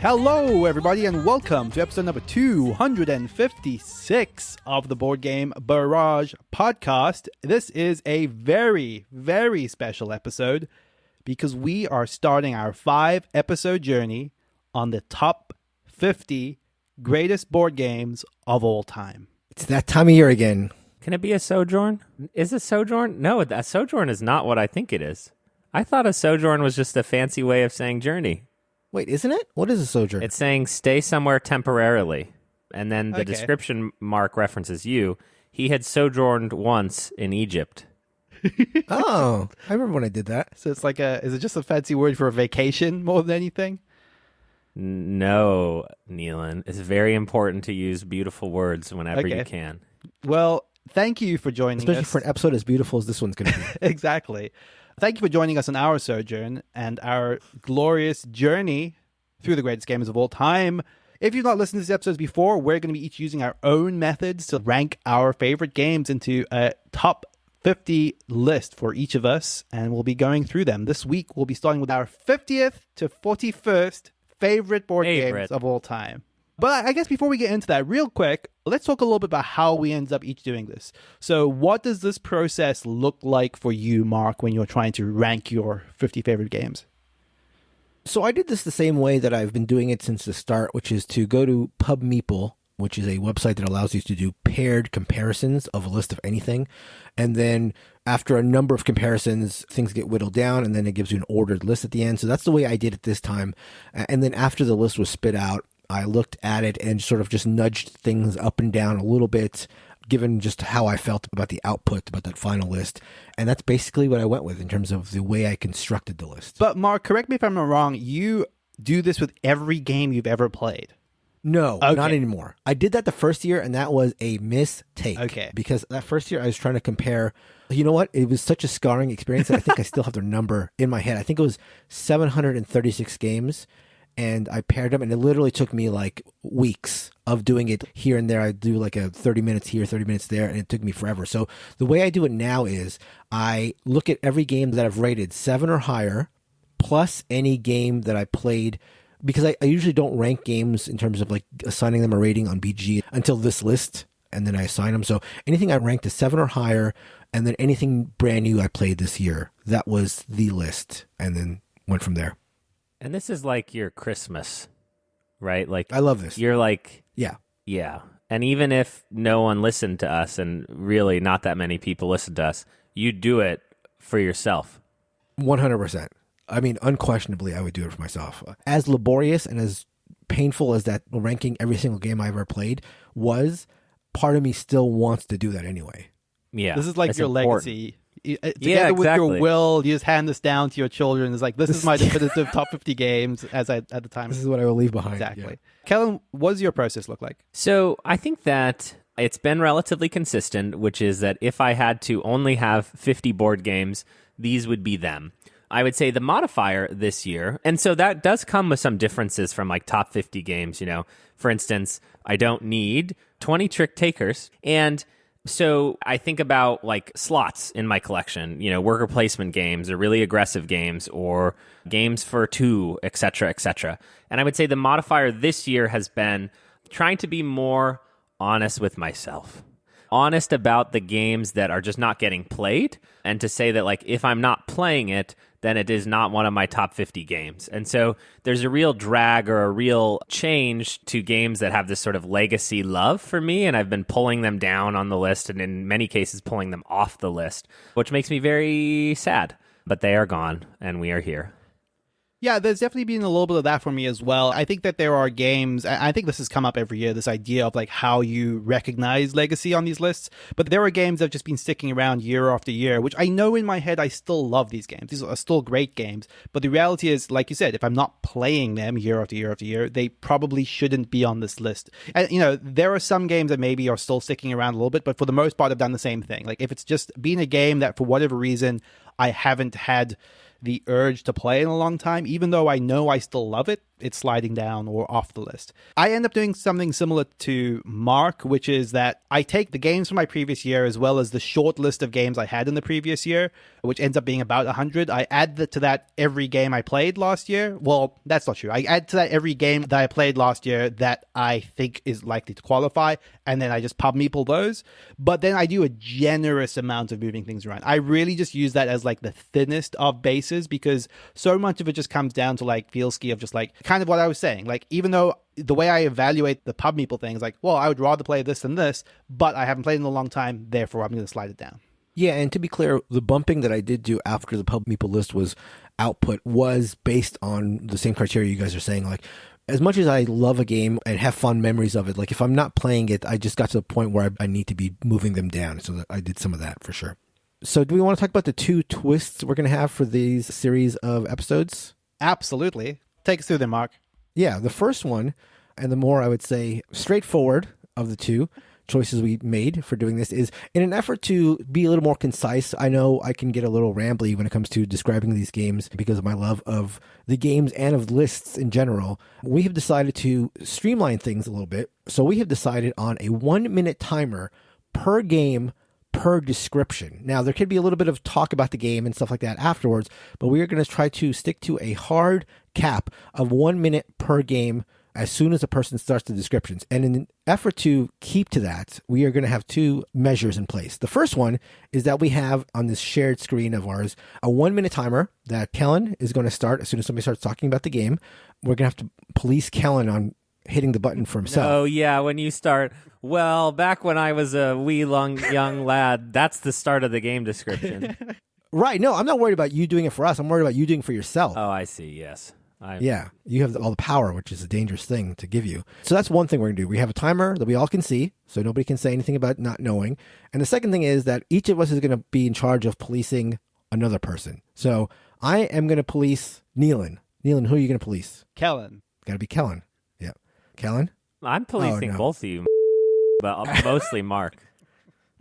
Hello, everybody, and welcome to episode number 256 of the Board Game Barrage podcast. This is a very, very special episode because we are starting our 5-episode journey on the top 50 greatest board games of all time. It's that time of year again. Can it be a sojourn? Is a sojourn? No, a sojourn is not what I think it is. I thought a sojourn was just a fancy way of saying journey. Wait, isn't it? What is a sojourn? It's saying stay somewhere temporarily. And then the description mark references you. He had sojourned once in Egypt. Oh, I remember when I did that. So it's like is it just a fancy word for a vacation more than anything? No, Neilan. It's very important to use beautiful words whenever you can. Well, thank you for joining us. Especially for an episode as beautiful as this one's going to be. Exactly. Thank you for joining us on our sojourn and our glorious journey through the greatest games of all time. If you've not listened to these episodes before, we're going to be each using our own methods to rank our favorite games into a top 50 list for each of us, and we'll be going through them. This week, we'll be starting with our 50th to 41st favorite board games of all time. But I guess before we get into that, real quick, let's talk a little bit about how we ended up each doing this. So what does this process look like for you, Mark, when you're trying to rank your 50 favorite games? So I did this the same way that I've been doing it since the start, which is to go to PubMeeple, which is a website that allows you to do paired comparisons of a list of anything. And then after a number of comparisons, things get whittled down, and then it gives you an ordered list at the end. So that's the way I did it this time. And then after the list was spit out, I looked at it and sort of just nudged things up and down a little bit, given just how I felt about the output, about that final list. And that's basically what I went with in terms of the way I constructed the list. But Mark, correct me if I'm wrong, you do this with every game you've ever played. No, not anymore. I did that the first year, and that was a mistake. Okay. Because that first year I was trying to compare. You know what? It was such a scarring experience that I think I still have the number in my head. I think it was 736 games. And I paired them, and it literally took me like weeks of doing it here and there. I do like a 30 minutes here, 30 minutes there, and it took me forever. So the way I do it now is I look at every game that I've rated 7 or higher, plus any game that I played, because I usually don't rank games in terms of like assigning them a rating on BG until this list, and then I assign them. So anything I ranked as 7 or higher, and then anything brand new I played this year, that was the list, and then went from there. And this is like your Christmas, right? Like I love this. You're like, yeah. And even if no one listened to us, and really not that many people listened to us, you do it for yourself. 100%. I mean, unquestionably, I would do it for myself. As laborious and as painful as that ranking every single game I ever played was, part of me still wants to do that anyway. Yeah, this is like your important legacy. Together with your will, you just hand this down to your children. It's like, this is my definitive top 50 games at the time. This is what I will leave behind. Exactly. Yeah. Kellen, what does your process look like? So I think that it's been relatively consistent, which is that if I had to only have 50 board games, these would be them. I would say the modifier this year, and so that does come with some differences from like top 50 games. You know, for instance, I don't need 20 trick takers, and so I think about like slots in my collection, you know, worker placement games or really aggressive games or games for 2, etc., etc. And I would say the modifier this year has been trying to be more honest with myself. Honest about the games that are just not getting played, and to say that like if I'm not playing it, then it is not one of my top 50 games. And so there's a real drag or a real change to games that have this sort of legacy love for me, and I've been pulling them down on the list, and in many cases pulling them off the list, which makes me very sad. But they are gone, and we are here. Yeah, there's definitely been a little bit of that for me as well. I think that there are games, I think this has come up every year, this idea of like how you recognize legacy on these lists, but there are games that have just been sticking around year after year, which I know in my head I still love these games. These are still great games, but the reality is, like you said, if I'm not playing them year after year after year, they probably shouldn't be on this list. And, you know, there are some games that maybe are still sticking around a little bit, but for the most part, I've done the same thing. Like if it's just been a game that for whatever reason I haven't had the urge to play in a long time, even though I know I still love it, it's sliding down or off the list. I end up doing something similar to Mark, which is that I take the games from my previous year as well as the short list of games I had in the previous year, which ends up being about 100. I add to that every game I played last year. Well, that's not true. I add to that every game that I played last year that I think is likely to qualify, and then I just pub meeple those. But then I do a generous amount of moving things around. I really just use that as like the thinnest of bases, because so much of it just comes down to like feel ski of just like kind of what I was saying. Like, even though the way I evaluate the pub meeple thing is like, well, I would rather play this than this, but I haven't played in a long time, therefore I'm going to slide it down. Yeah, and to be clear, the bumping that I did do after the pub meeple list was output was based on the same criteria you guys are saying. Like, as much as I love a game and have fond memories of it, like if I'm not playing it, I just got to the point where I need to be moving them down. So that I did some of that for sure. So do we want to talk about the 2 twists we're going to have for these series of episodes? Absolutely. Take us through them, Mark. Yeah, the first one, and the more I would say straightforward of the 2 choices we made for doing this, is in an effort to be a little more concise. I know I can get a little rambly when it comes to describing these games because of my love of the games and of lists in general. We have decided to streamline things a little bit. So we have decided on a 1-minute timer per game per description. Now, there could be a little bit of talk about the game and stuff like that afterwards, but we are going to try to stick to a hard cap of 1 minute per game as soon as a person starts the descriptions. And in an effort to keep to that, we are going to have 2 measures in place. The first one is that we have on this shared screen of ours a 1 minute timer that Kellen is going to start as soon as somebody starts talking about the game. We're going to have to police Kellen on hitting the button for himself. Oh, yeah, when you start, well, back when I was a wee long young lad, that's the start of the game description. Right. No, I'm not worried about you doing it for us. I'm worried about you doing it for yourself. Oh, I see. Yes. Yeah, you have all the power, which is a dangerous thing to give you. So that's one thing we're going to do. We have a timer that we all can see, so nobody can say anything about not knowing. And the second thing is that each of us is going to be in charge of policing another person. So I am going to police Neilan. Neilan, who are you going to police? Kellen. Got to be Kellen. Yeah. Kellen? I'm policing both of you, but mostly Mark.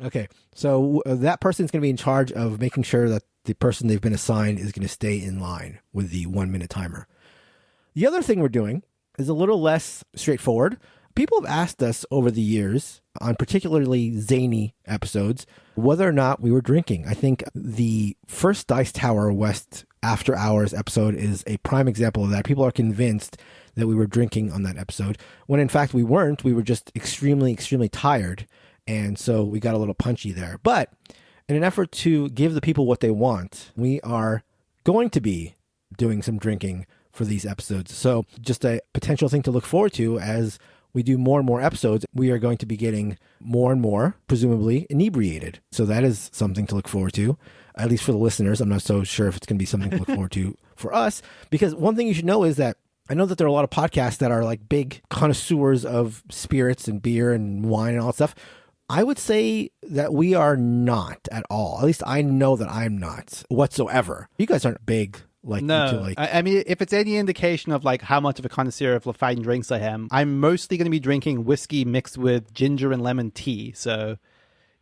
Okay, so that person's going to be in charge of making sure that the person they've been assigned is going to stay in line with the 1 minute timer. The other thing we're doing is a little less straightforward. People have asked us over the years, on particularly zany episodes, whether or not we were drinking. I think the first Dice Tower West After Hours episode is a prime example of that. People are convinced that we were drinking on that episode, when in fact we weren't. We were just extremely, extremely tired, and so we got a little punchy there. But in an effort to give the people what they want, we are going to be doing some drinking for these episodes. So just a potential thing to look forward to as we do more and more episodes. We are going to be getting more and more, presumably, inebriated. So that is something to look forward to, at least for the listeners. I'm not so sure if it's going to be something to look forward to for us, because one thing you should know is that I know that there are a lot of podcasts that are like big connoisseurs of spirits and beer and wine and all that stuff. I would say that we are not at all. At least I know that I'm not whatsoever. You guys aren't big. No, I mean, if it's any indication of like how much of a connoisseur of fine drinks I am, I'm mostly going to be drinking whiskey mixed with ginger and lemon tea. So,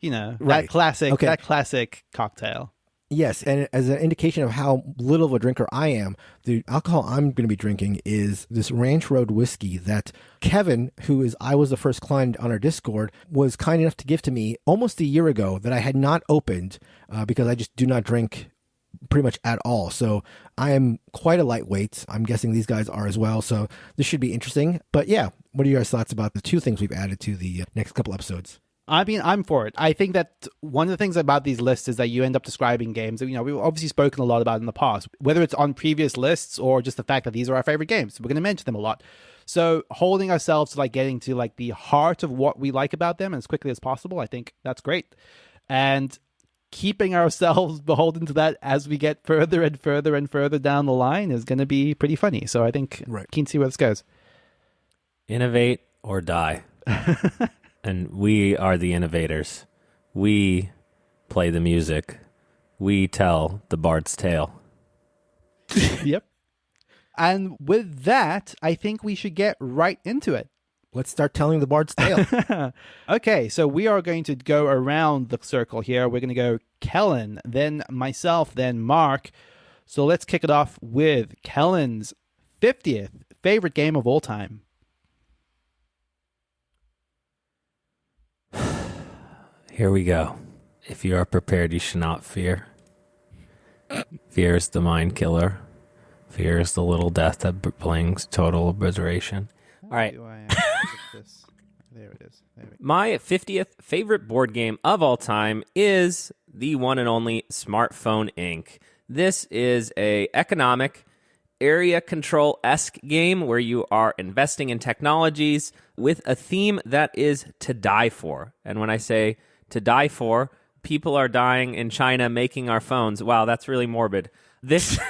you know, right. that classic cocktail. Yes, and as an indication of how little of a drinker I am, the alcohol I'm going to be drinking is this Ranch Road whiskey that Kevin, I was the first client on our Discord, was kind enough to give to me almost a year ago that I had not opened because I just do not drink pretty much at all. So I am quite a lightweight. I'm guessing these guys are as well. So this should be interesting. But yeah, what are your guys' thoughts about the 2 things we've added to the next couple episodes? I mean, I'm for it. I think that one of the things about these lists is that you end up describing games that, you know, we've obviously spoken a lot about in the past, whether it's on previous lists or just the fact that these are our favorite games. We're going to mention them a lot. So holding ourselves to like getting to like the heart of what we like about them as quickly as possible, I think that's great. And keeping ourselves beholden to that as we get further and further and further down the line is going to be pretty funny. So I think keen to see where this goes. Innovate or die. And we are the innovators. We play the music. We tell the bard's tale. Yep. And with that, I think we should get right into it. Let's start telling the bard's tale. Okay, so we are going to go around the circle here. We're going to go Kellen, then myself, then Mark. So let's kick it off with Kellen's 50th favorite game of all time. Here we go. If you are prepared, you should not fear. Fear is the mind killer. Fear is the little death that brings total obliteration. All right. There it is. My 50th favorite board game of all time is the one and only Smartphone Inc. This is a economic area control-esque game where you are investing in technologies with a theme that is to die for. And when I say to die for, people are dying in China making our phones. Wow, that's really morbid. This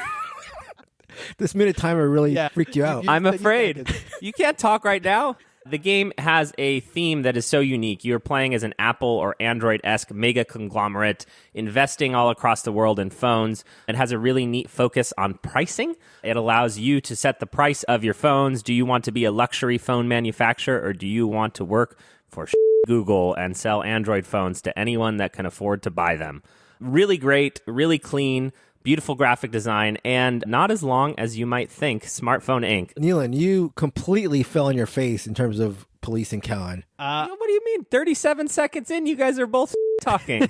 minute timer really freaked you out. I'm afraid. You can't talk right now. The game has a theme that is so unique. You're playing as an Apple or Android-esque mega conglomerate, investing all across the world in phones. It has a really neat focus on pricing. It allows you to set the price of your phones. Do you want to be a luxury phone manufacturer, or do you want to work for Google and sell Android phones to anyone that can afford to buy them? Really great, really clean, beautiful graphic design, and not as long as you might think. Smartphone Inc. Neilan, you completely fell on your face in terms of policing Kellen. What do you mean? 37 seconds in, you guys are both talking.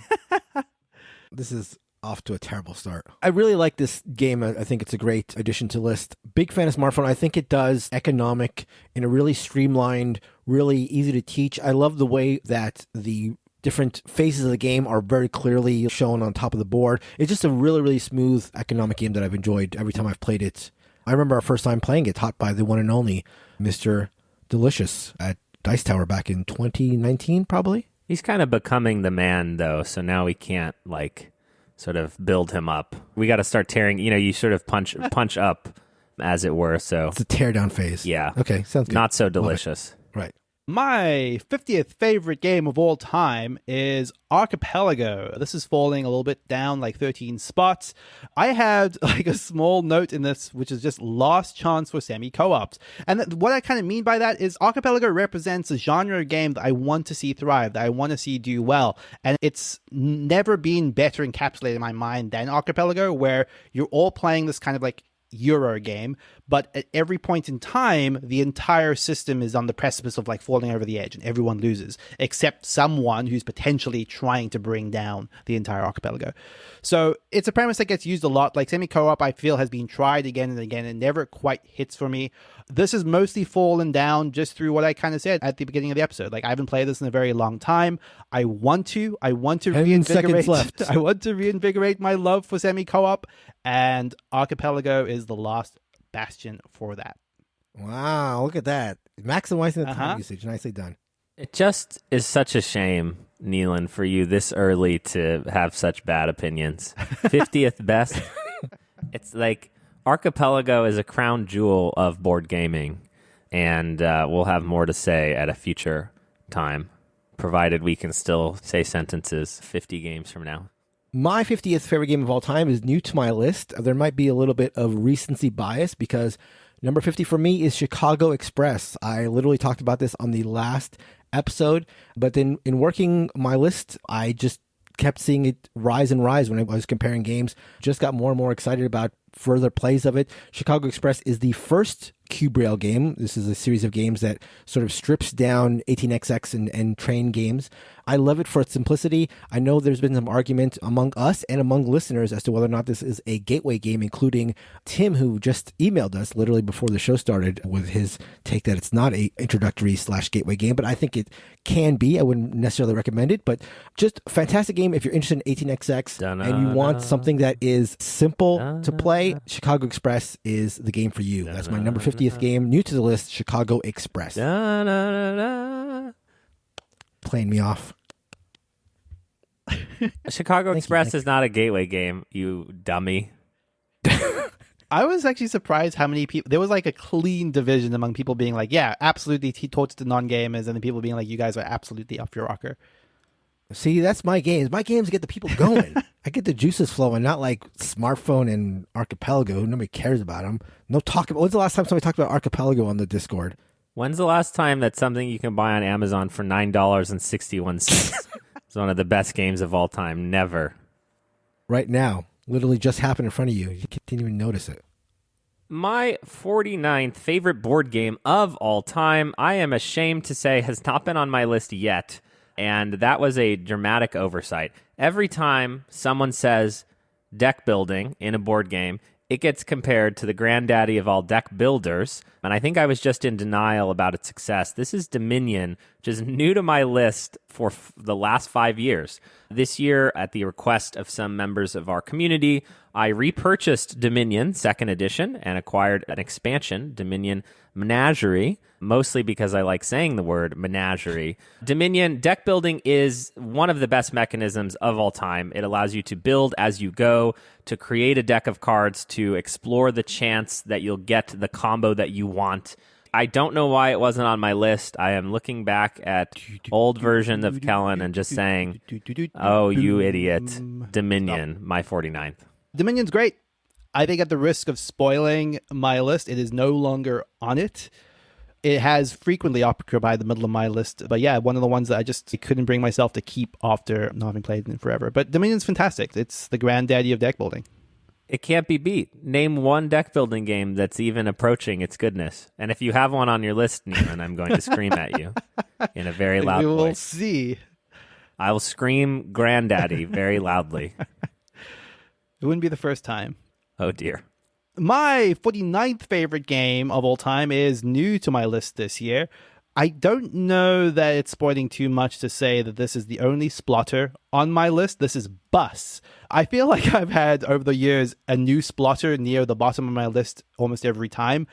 This is off to a terrible start. I really like this game. I think it's a great addition to the list. Big fan of Smartphone. I think it does economic in a really streamlined, really easy to teach. I love the way that the different phases of the game are very clearly shown on top of the board. It's just a really, really smooth economic game that I've enjoyed every time I've played it. I remember our first time playing it, taught by the one and only Mr. Delicious at Dice Tower back in 2019, probably. He's kind of becoming the man, though, so now we can't, sort of build him up. We got to start tearing, you sort of punch up, as it were, so. It's a tear down phase. Yeah. Okay, sounds good. Not so delicious. Right. My 50th favorite game of all time is Archipelago. This is falling a little bit down, 13 spots. I had a small note in this, which is just last chance for semi-co-ops. And what I kind of mean by that is Archipelago represents a genre of game that I want to see thrive, that I want to see do well. And it's never been better encapsulated in my mind than Archipelago, where you're all playing this kind of Euro game, but at every point in time, the entire system is on the precipice of falling over the edge, and everyone loses, except someone who's potentially trying to bring down the entire archipelago. So it's a premise that gets used a lot. Semi-co-op, I feel, has been tried again and again and never quite hits for me. This has mostly fallen down just through what I kind of said at the beginning of the episode. I haven't played this in a very long time. I want to reinvigorate. Left. I want to reinvigorate my love for semi-co-op, and Archipelago is the last bastion for that. Wow, look at that. Maximizing the time usage. Nicely done. It just is such a shame, Neilan, for you this early to have such bad opinions. 50th best. It's Archipelago is a crown jewel of board gaming, and we'll have more to say at a future time, provided we can still say sentences 50 games from now. My 50th favorite game of all time is new to my list. There might be a little bit of recency bias because number 50 for me is Chicago Express. I literally talked about this on the last episode, but then in working my list, I just kept seeing it rise and rise when I was comparing games. Just got more and more excited about further plays of it. Chicago Express is the first Grail game. This is a series of games that sort of strips down 18xx and train games. I love it for its simplicity. I know there's been some argument among us and among listeners as to whether or not this is a gateway game, including Tim, who just emailed us literally before the show started with his take that it's not a introductory / gateway game, but I think it can be. I wouldn't necessarily recommend it, but just a fantastic game if you're interested in 18xx and you want something that is simple to play. Chicago Express is the game for you. That's my number 50th game, new to the list, Chicago Express. Playing me off. Chicago Express is not a gateway game, you dummy. I was actually surprised how many people, there was a clean division among people being yeah, absolutely, he taught to non-gamers, and then people being you guys are absolutely off your rocker. See, that's my games. My games get the people going. I get the juices flowing, not Smartphone and Archipelago. Nobody cares about them. No talk about. When's the last time somebody talked about Archipelago on the Discord? When's the last time that something you can buy on Amazon for $9.61 is one of the best games of all time? Never. Right now. Literally just happened in front of you. You didn't even notice it. My 49th favorite board game of all time, I am ashamed to say, has not been on my list yet. And that was a dramatic oversight. Every time someone says deck building in a board game, it gets compared to the granddaddy of all deck builders. And I think I was just in denial about its success. This is Dominion, which is new to my list for the last 5 years. This year, at the request of some members of our community, I repurchased Dominion 2nd edition and acquired an expansion, Dominion Menagerie, mostly because I like saying the word menagerie. Dominion deck building is one of the best mechanisms of all time. It allows you to build as you go, to create a deck of cards, to explore the chance that you'll get the combo that you want. I don't know why it wasn't on my list. I am looking back at old versions of Kellen and just saying, oh, you idiot. Dominion, my 49th. Dominion's great. I think at the risk of spoiling my list, it is no longer on it. It has frequently occupied the middle of my list. But yeah, one of the ones that I just couldn't bring myself to keep after not having played it forever. But Dominion's fantastic. It's the granddaddy of deck building. It can't be beat. Name one deck building game that's even approaching its goodness. And if you have one on your list, Neilan, I'm going to scream at you in a very loud voice. We'll see. I will scream granddaddy very loudly. It wouldn't be the first time. Oh, dear. My 49th favorite game of all time is new to my list this year. I don't know that it's spoiling too much to say that this is the only splotter on my list. This is Bus. I feel like I've had, over the years, a new splotter near the bottom of my list almost every time.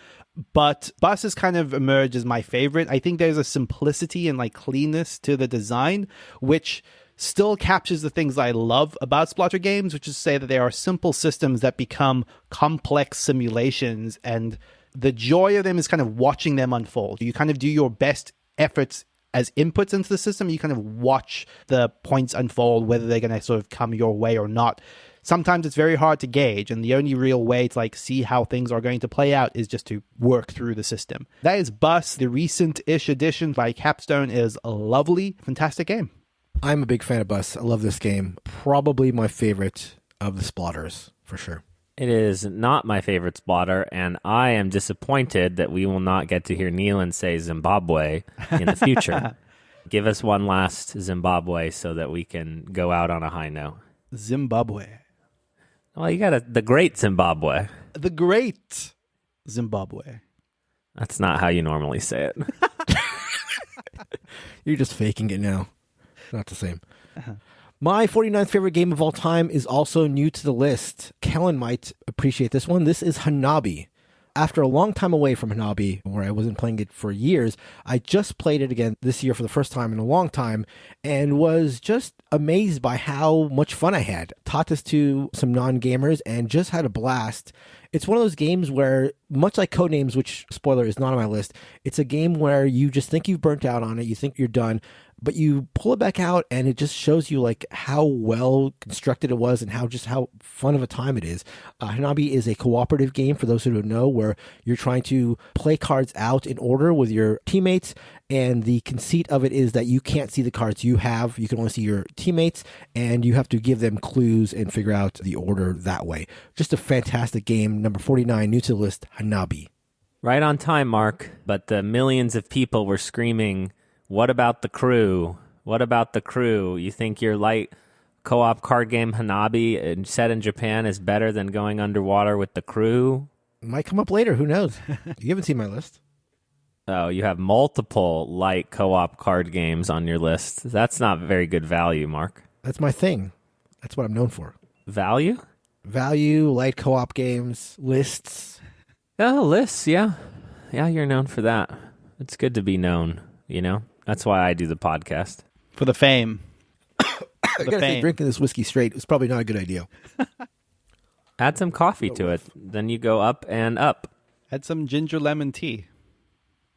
But Bus has kind of emerged as my favorite. I think there's a simplicity and cleanness to the design, which still captures the things I love about splotter games, which is to say that they are simple systems that become complex simulations, and the joy of them is kind of watching them unfold. You kind of do your best efforts as inputs into the system. You kind of watch the points unfold, whether they're going to sort of come your way or not. Sometimes it's very hard to gauge, and the only real way to see how things are going to play out is just to work through the system. That is Bus. The recent-ish edition by Capstone is a lovely, fantastic game. I'm a big fan of Bus. I love this game. Probably my favorite of the splotters, for sure. It is not my favorite splotter, and I am disappointed that we will not get to hear Neilan say Zimbabwe in the future. Give us one last Zimbabwe so that we can go out on a high note. Zimbabwe. Well, you got the great Zimbabwe. The great Zimbabwe. That's not how you normally say it. You're just faking it now. Not the same. My 49th favorite game of all time is also new to the list. Kellen might appreciate this one. This is Hanabi. After a long time away from Hanabi, where I wasn't playing it for years, I just played it again this year for the first time in a long time and was just amazed by how much fun I had. Taught this to some non-gamers and just had a blast. It's one of those games where, much like Codenames, which, spoiler, is not on my list, it's a game where you just think you've burnt out on it, you think you're done, but you pull it back out and it just shows you how well constructed it was and how fun of a time it is. Hanabi is a cooperative game, for those who don't know, where you're trying to play cards out in order with your teammates, and the conceit of it is that you can't see the cards you have. You can only see your teammates, and you have to give them clues and figure out the order that way. Just a fantastic game. Number 49, new to the list, Hanabi. Right on time, Mark, but the millions of people were screaming, "What about the crew? What about the crew? You think your light co-op card game Hanabi set in Japan is better than going underwater with the crew?" Might come up later. Who knows? You haven't seen my list. Oh, you have multiple light co-op card games on your list. That's not very good value, Mark. That's my thing. That's what I'm known for. Value? Value, light co-op games, lists. Oh, lists, yeah. Yeah, you're known for that. It's good to be known, That's why I do the podcast. For the fame. I gotta say, drinking this whiskey straight is probably not a good idea. Add some coffee to it. Then you go up and up. Add some ginger lemon tea.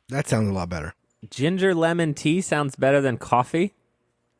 That sounds a lot better. Ginger lemon tea sounds better than coffee?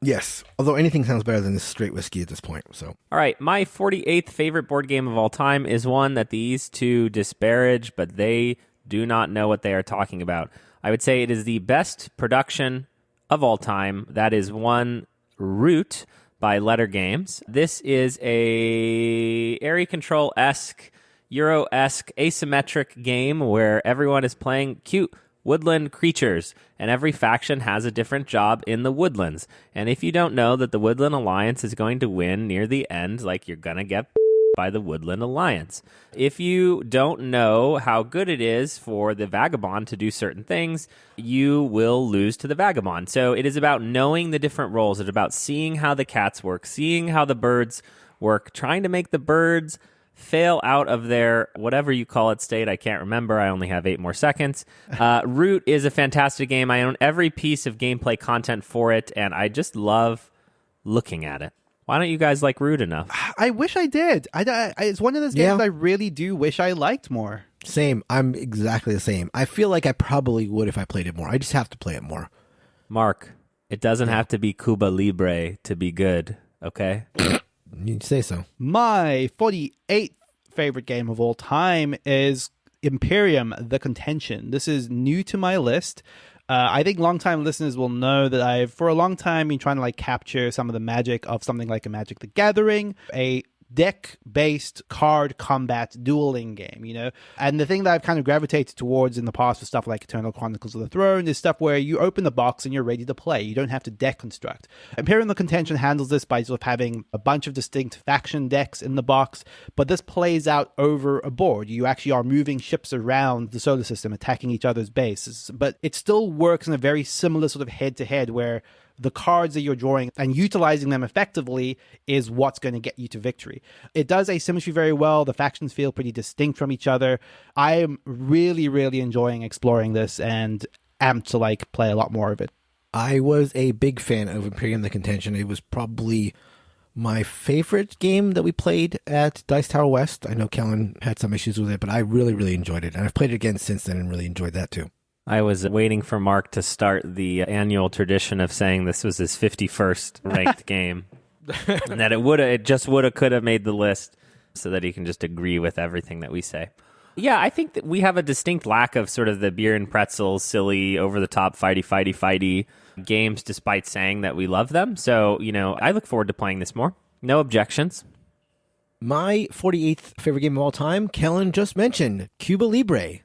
Yes, although anything sounds better than this straight whiskey at this point. So, all right, my 48th favorite board game of all time is one that these two disparage, but they do not know what they are talking about. I would say it is the best production of all time. That is one Root by Letter Games. This is a area control-esque, Euro-esque, asymmetric game where everyone is playing cute woodland creatures, and every faction has a different job in the woodlands. And if you don't know that the Woodland Alliance is going to win near the end, like, you're gonna get by the Woodland Alliance. If you don't know how good it is for the Vagabond to do certain things, you will lose to the Vagabond. So it is about knowing the different roles. It's about seeing how the cats work, seeing how the birds work, trying to make the birds fail out of their whatever you call it state. I can't remember. I only have 8 more seconds. Root is a fantastic game. I own every piece of gameplay content for it, and I just love looking at it. Why don't you guys like Root enough? I wish I did. It's one of those games I really do wish I liked more. Same. I'm exactly the same. I feel like I probably would if I played it more. I just have to play it more. Mark, it doesn't have to be Cuba Libre to be good, okay? You'd say so. My 48th favorite game of all time is Imperium, The Contention. This is new to my list. I think longtime listeners will know that I've, for a long time, been trying to like capture some of the magic of something like a Magic the Gathering, a deck-based card combat dueling game, you know? And the thing that I've kind of gravitated towards in the past with stuff like Eternal Chronicles of the Throne is stuff where you open the box and you're ready to play. You don't have to deck construct. Imperium the Contention handles this by sort of having a bunch of distinct faction decks in the box, but this plays out over a board. You actually are moving ships around the solar system, attacking each other's bases, but it still works in a very similar sort of head-to-head where the cards that you're drawing and utilizing them effectively is what's going to get you to victory. It does asymmetry very well. The factions feel pretty distinct from each other. I am really, really enjoying exploring this and amped to like play a lot more of it. I was a big fan of Imperium the Contention. It was probably my favorite game that we played at Dice Tower West. I know Kellen had some issues with it, but I really, really enjoyed it. And I've played it again since then and really enjoyed that too. I was waiting for Mark to start the annual tradition of saying this was his 51st ranked game. And that it just could have made the list so that he can just agree with everything that we say. Yeah, I think that we have a distinct lack of sort of the beer and pretzels, silly, over-the-top, fighty games, despite saying that we love them. So, you know, I look forward to playing this more. No objections. My 48th favorite game of all time, Kellen just mentioned, Cuba Libre.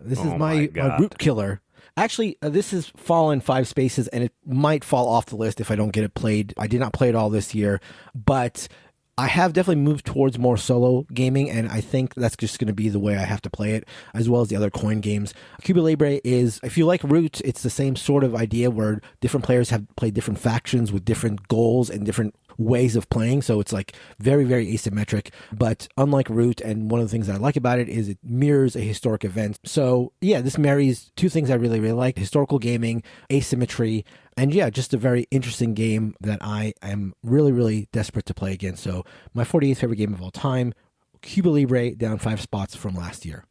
This is my root killer. Actually, this has fallen 5 spaces, and it might fall off the list if I don't get it played. I did not play it all this year, but I have definitely moved towards more solo gaming, and I think that's just going to be the way I have to play it, as well as the other coin games. Cuba Libre is, if you like Root, it's the same sort of idea where different players have played different factions with different goals and different ways of playing, so it's like very, very asymmetric. But unlike Root, and one of the things that I like about it is it mirrors a historic event. So yeah, this marries 2 things I really, really like: historical gaming, asymmetry, and yeah, just a very interesting game that I am really, really desperate to play again. So my 48th favorite game of all time, Cuba Libre, down 5 spots from last year.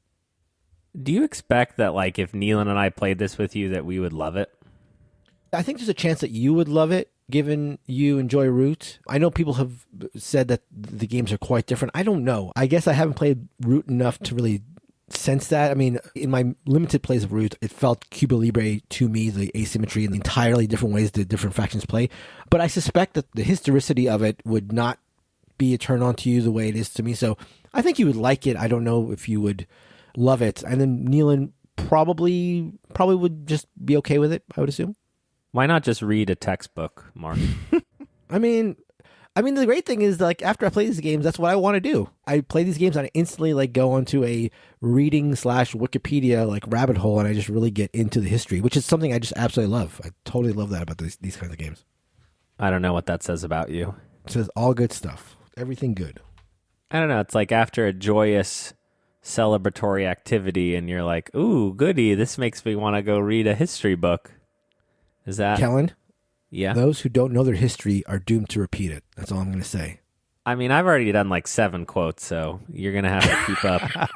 Do you expect that, like, if Neilan and I played this with you, that we would love it? I think there's a chance that you would love it, given you enjoy Root. I know people have said that the games are quite different. I don't know. I guess I haven't played Root enough to really sense that. I mean, in my limited plays of Root, it felt Cuba Libre to me, the asymmetry and the entirely different ways the different factions play. But I suspect that the historicity of it would not be a turn on to you the way it is to me. So I think you would like it. I don't know if you would love it. And then Neilan probably would just be okay with it, I would assume. Why not just read a textbook, Mark? I mean, the great thing is, like, after I play these games, that's what I want to do. I play these games and I instantly like go onto a reading / Wikipedia like rabbit hole, and I just really get into the history, which is something I just absolutely love. I totally love that about these kinds of games. I don't know what that says about you. It says all good stuff, everything good. I don't know. It's like after a joyous celebratory activity, and you're like, "Ooh, goody! This makes me want to go read a history book." Is that Kellen? Yeah. Those who don't know their history are doomed to repeat it. That's all I'm going to say. I mean, I've already done like 7 quotes, so you're going to have to keep up.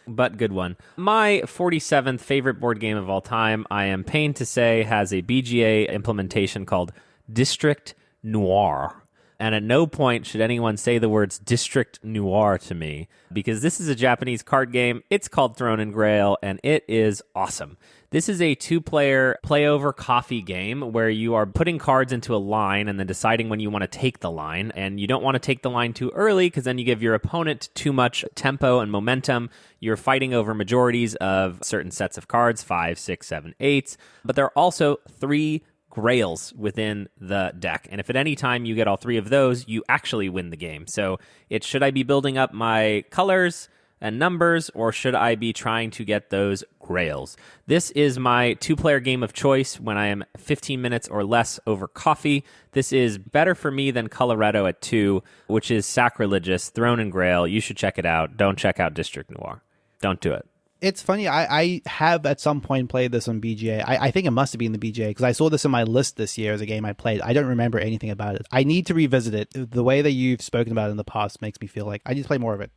But good one. My 47th favorite board game of all time, I am pained to say, has a BGA implementation called District Noir. And at no point should anyone say the words District Noir to me, because this is a Japanese card game. It's called Throne and Grail, and it is awesome. This is a 2-player play-over coffee game where you are putting cards into a line and then deciding when you want to take the line. And you don't want to take the line too early because then you give your opponent too much tempo and momentum. You're fighting over majorities of certain sets of cards, 5, 6, 7, 8. But there are also 3 Grails within the deck. And if at any time you get all 3 of those, you actually win the game. So it's, should I be building up my colors and numbers, or should I be trying to get those Grails? This is my 2-player game of choice when I am 15 minutes or less over coffee. This is better for me than Colorado at 2, which is sacrilegious. Throne and Grail, you should check it out. Don't check out District Noir. Don't do it. It's funny, I have at some point played this on BGA. I think it must have been the BGA, because I saw this in my list this year as a game I played. I don't remember anything about it. I need to revisit it. The way that you've spoken about it in the past makes me feel like I need to play more of it.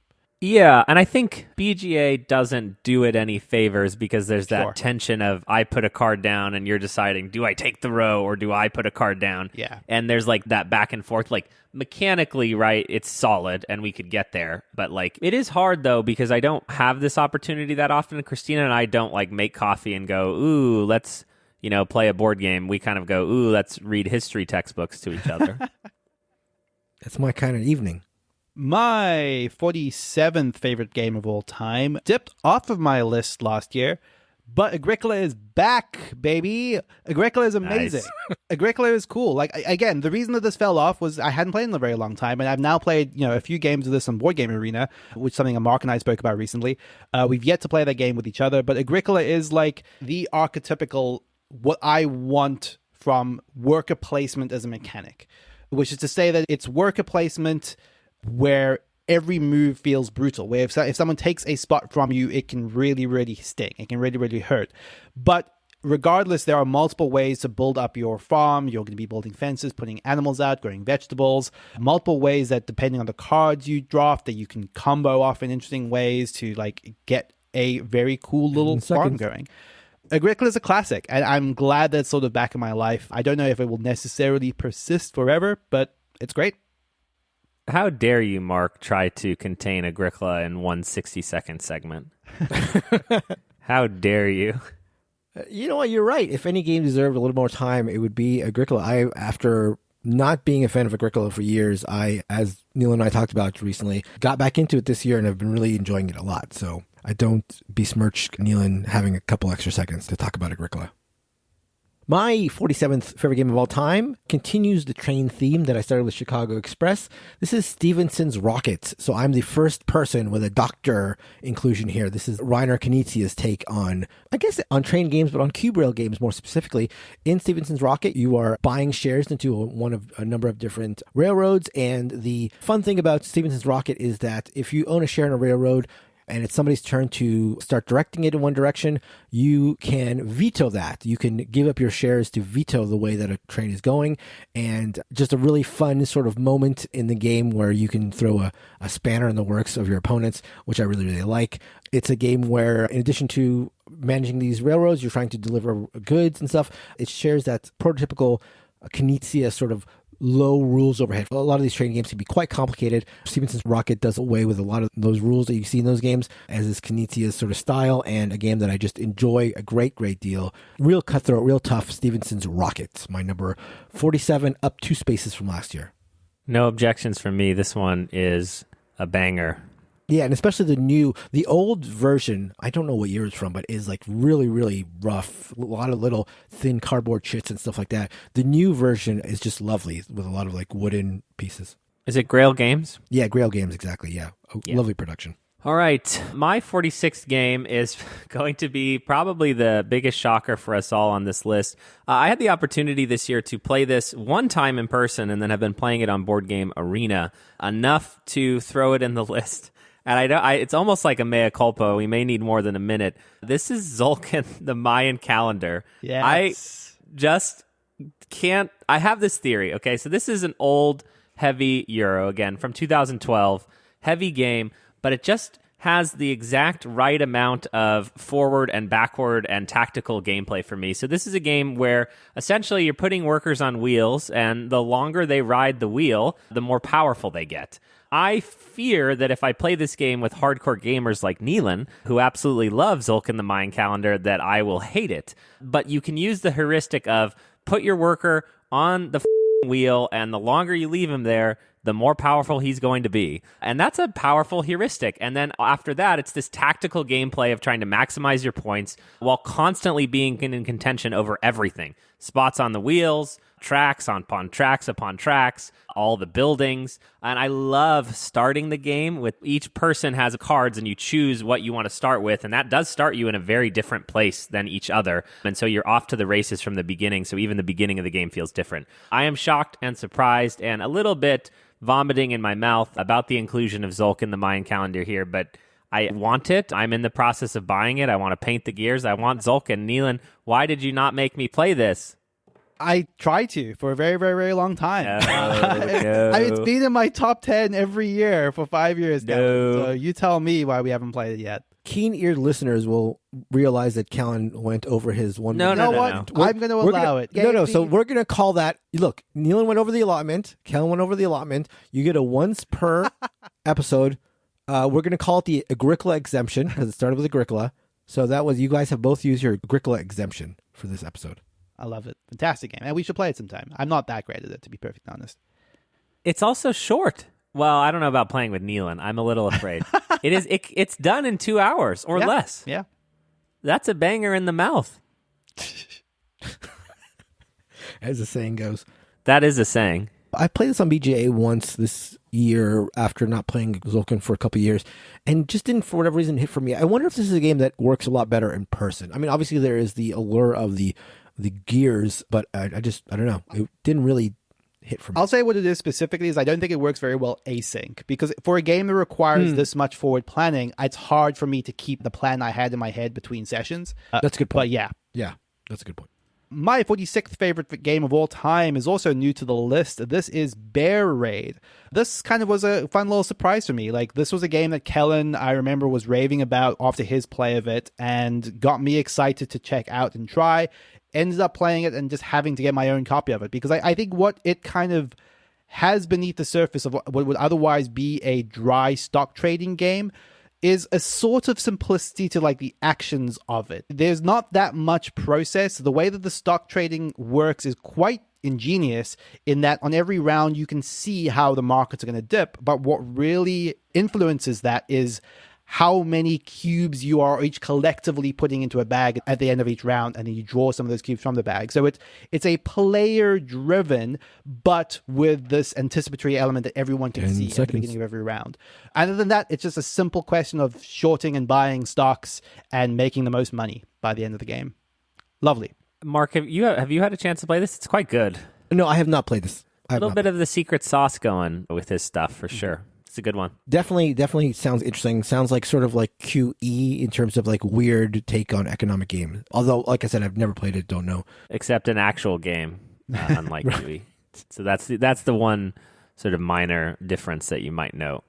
Yeah, and I think BGA doesn't do it any favors because there's that Sure. tension of I put a card down and you're deciding, do I take the row or do I put a card down? Yeah. And there's like that back and forth. Like mechanically, right, it's solid and we could get there. But like it is hard though because I don't have this opportunity that often. Christina and I don't like make coffee and go, ooh, let's, play a board game. We kind of go, ooh, let's read history textbooks to each other. That's my kind of evening. My 47th favorite game of all time dipped off of my list last year, but Agricola is back, baby. Agricola is amazing. Nice. Agricola is cool. Like, again, the reason that this fell off was I hadn't played in a very long time, and I've now played, a few games of this on Board Game Arena, which is something Mark and I spoke about recently. We've yet to play that game with each other, but Agricola is like the archetypical what I want from worker placement as a mechanic, which is to say that it's worker placement where every move feels brutal, where if someone takes a spot from you, it can really, really sting. It can really, really hurt. But regardless, there are multiple ways to build up your farm. You're going to be building fences, putting animals out, growing vegetables. Multiple ways that, depending on the cards you draft, that you can combo off in interesting ways to like get a very cool little farm going. Agricola is a classic, and I'm glad that it's sort of back in my life. I don't know if it will necessarily persist forever, but it's great. How dare you, Mark, try to contain Agricola in one 60-second segment? How dare you? You know what? You're right. If any game deserved a little more time, it would be Agricola. After not being a fan of Agricola for years, as Neil and I talked about recently, got back into it this year and have been really enjoying it a lot. So I don't besmirch Neilan having a couple extra seconds to talk about Agricola. My 47th favorite game of all time continues the train theme that I started with Chicago Express. This is Stephenson's Rockets. So I'm the first person with a doctor inclusion here. This is Reiner Knizia's take on, I guess, on train games, but on cube rail games more specifically. In Stephenson's Rocket, you are buying shares into a number of different railroads. And the fun thing about Stephenson's Rocket is that if you own a share in a railroad, and it's somebody's turn to start directing it in one direction, you can veto that. You can give up your shares to veto the way that a train is going. And just a really fun sort of moment in the game where you can throw a spanner in the works of your opponents, which I really, really like. It's a game where, in addition to managing these railroads, you're trying to deliver goods and stuff. It shares that prototypical Knizia sort of low rules overhead. A lot of these trading games can be quite complicated. Stephenson's Rocket does away with a lot of those rules that you see in those games, as is Knizia's sort of style, and a game that I just enjoy a great, great deal. Real cutthroat, real tough Stephenson's Rocket. My number 47, up 2 spaces from last year. No objections from me. This one is a banger. Yeah, and especially the old version, I don't know what year it's from, but is like really, really rough. A lot of little thin cardboard chits and stuff like that. The new version is just lovely with a lot of like wooden pieces. Is it Grail Games? Yeah, Grail Games, exactly. Yeah. Yeah. Lovely production. All right. My 46th game is going to be probably the biggest shocker for us all on this list. I had the opportunity this year to play this one time in person and then have been playing it on Board Game Arena, enough to throw it in the list. And it's almost like a mea culpa. We may need more than a minute. This is Tzolk'in, the Mayan calendar. Yes. I just can't. I have this theory. Okay, so this is an old, heavy Euro, again, from 2012. Heavy game, but it just has the exact right amount of forward and backward and tactical gameplay for me. So this is a game where essentially you're putting workers on wheels, and the longer they ride the wheel, the more powerful they get. I fear that if I play this game with hardcore gamers like Neilan, who absolutely love Tzolk'in the Mayan calendar, that I will hate it. But you can use the heuristic of put your worker on the wheel, and the longer you leave him there, the more powerful he's going to be. And that's a powerful heuristic. And then after that, it's this tactical gameplay of trying to maximize your points while constantly being in contention over everything. Spots on the wheels, tracks upon tracks, all the buildings. And I love starting the game with each person has cards and you choose what you want to start with. And that does start you in a very different place than each other. And so you're off to the races from the beginning. So even the beginning of the game feels different. I am shocked and surprised and a little bit vomiting in my mouth about the inclusion of Tzolk'in the Mayan calendar here, but I want it. I'm in the process of buying it. I want to paint the gears. I want Tzolk'in. Neilan, why did you not make me play this? I tried to for a very, very, very long time. No. I mean, it's been in my top 10 every year for 5 years now. So you tell me why we haven't played it yet. Keen-eared listeners will realize that Kellen went over his 1 minute. No. I'm going to allow it. So we're going to call that. Look, Neilan went over the allotment. Kellen went over the allotment. You get a once per episode. We're going to call it the Agricola exemption because it started with Agricola. So that was, you guys have both used your Agricola exemption for this episode. I love it. Fantastic game. And we should play it sometime. I'm not that great at it, to be perfectly honest. It's also short. Well, I don't know about playing with Neilan. I'm a little afraid. It's done in 2 hours or less. Yeah. That's a banger in the mouth. As the saying goes. That is a saying. I played this on BGA once this year after not playing Tzolk'in for a couple of years, and just didn't, for whatever reason, hit for me. I wonder if this is a game that works a lot better in person. I mean, obviously there is the allure of the gears, but I don't know. It didn't really hit for me. I'll say what it is specifically is I don't think it works very well async, because for a game that requires this much forward planning, it's hard for me to keep the plan I had in my head between sessions. That's a good point. But yeah, that's a good point. My 46th favorite game of all time is also new to the list. This is Bear Raid. This kind of was a fun little surprise for me. Like, this was a game that Kellen, I remember, was raving about after his play of it and got me excited to check out and try. Ended up playing it and just having to get my own copy of it, because I think what it kind of has beneath the surface of what would otherwise be a dry stock trading game is a sort of simplicity to like the actions of it. There's not that much process. The way that the stock trading works is quite ingenious in that on every round you can see how the markets are going to dip, but what really influences that is how many cubes you are each collectively putting into a bag at the end of each round, and then you draw some of those cubes from the bag. So it's a player-driven, but with this anticipatory element that everyone can see at the beginning of every round. Other than that, it's just a simple question of shorting and buying stocks and making the most money by the end of the game. Lovely. Mark, have you had a chance to play this? It's quite good. No, I have not played this. A little bit of the secret sauce going with his stuff, for sure. It's a good one. Definitely sounds interesting. Sounds like sort of like QE in terms of like weird take on economic game. Although, like I said, I've never played it, don't know. Except an actual game, unlike QE. So that's the one sort of minor difference that you might note.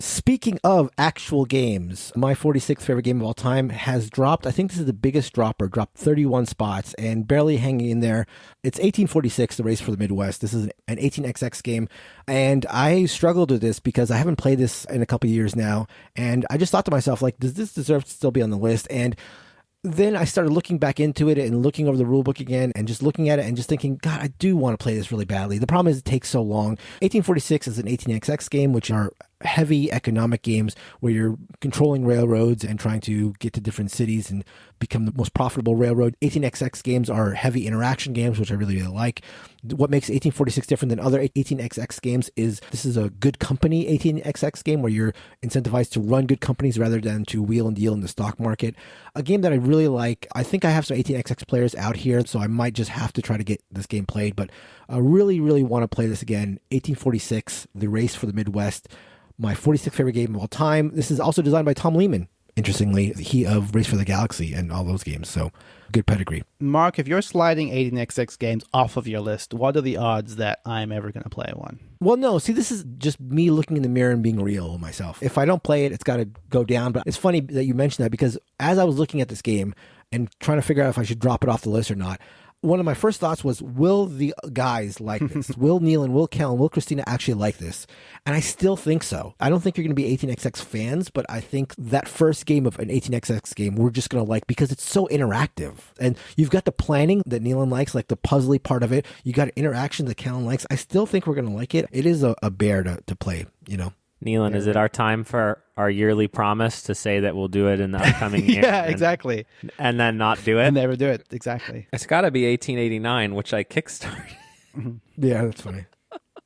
Speaking of actual games, my 46th favorite game of all time has dropped. I think this is the biggest dropper, dropped 31 spots and barely hanging in there. It's 1846, The Race for the Midwest. This is an 18xx game, and I struggled with this because I haven't played this in a couple of years now, and I just thought to myself, like, does this deserve to still be on the list? And then I started looking back into it and looking over the rulebook again and just looking at it and just thinking, God, I do want to play this really badly. The problem is it takes so long. 1846 is an 18xx game, which are heavy economic games where you're controlling railroads and trying to get to different cities and become the most profitable railroad. 18xx games are heavy interaction games, which I really, really like. What makes 1846 different than other 18xx games is this is a good company 18xx game where you're incentivized to run good companies rather than to wheel and deal in the stock market. A game that I really like. I think I have some 18xx players out here, so I might just have to try to get this game played, but I really, really want to play this again. 1846, The Race for the Midwest. My 46th favorite game of all time. This is also designed by Tom Lehman. interestingly, he of Race for the Galaxy and all those games. So good pedigree. Mark, if you're sliding 18xx games off of your list, what are the odds that I'm ever going to play one? Well, no, see, this is just me looking in the mirror and being real with myself. If I don't play it, it's got to go down. But it's funny that you mentioned that, because as I was looking at this game and trying to figure out if I should drop it off the list or not, one of my first thoughts was, will the guys like this? Will Neilan, will Kellen, will Christina actually like this? And I still think so. I don't think you're going to be 18xx fans, but I think that first game of an 18xx game, we're just going to like, because it's so interactive. And you've got the planning that Neilan likes, like the puzzly part of it. You got interaction that Kellen likes. I still think we're going to like it. It is a bear to play, you know. Neilan, is it our time for our yearly promise to say that we'll do it in the upcoming year? Yeah, exactly. And then not do it? And never do it, exactly. It's got to be 1889, which I kickstarted. Yeah, that's funny.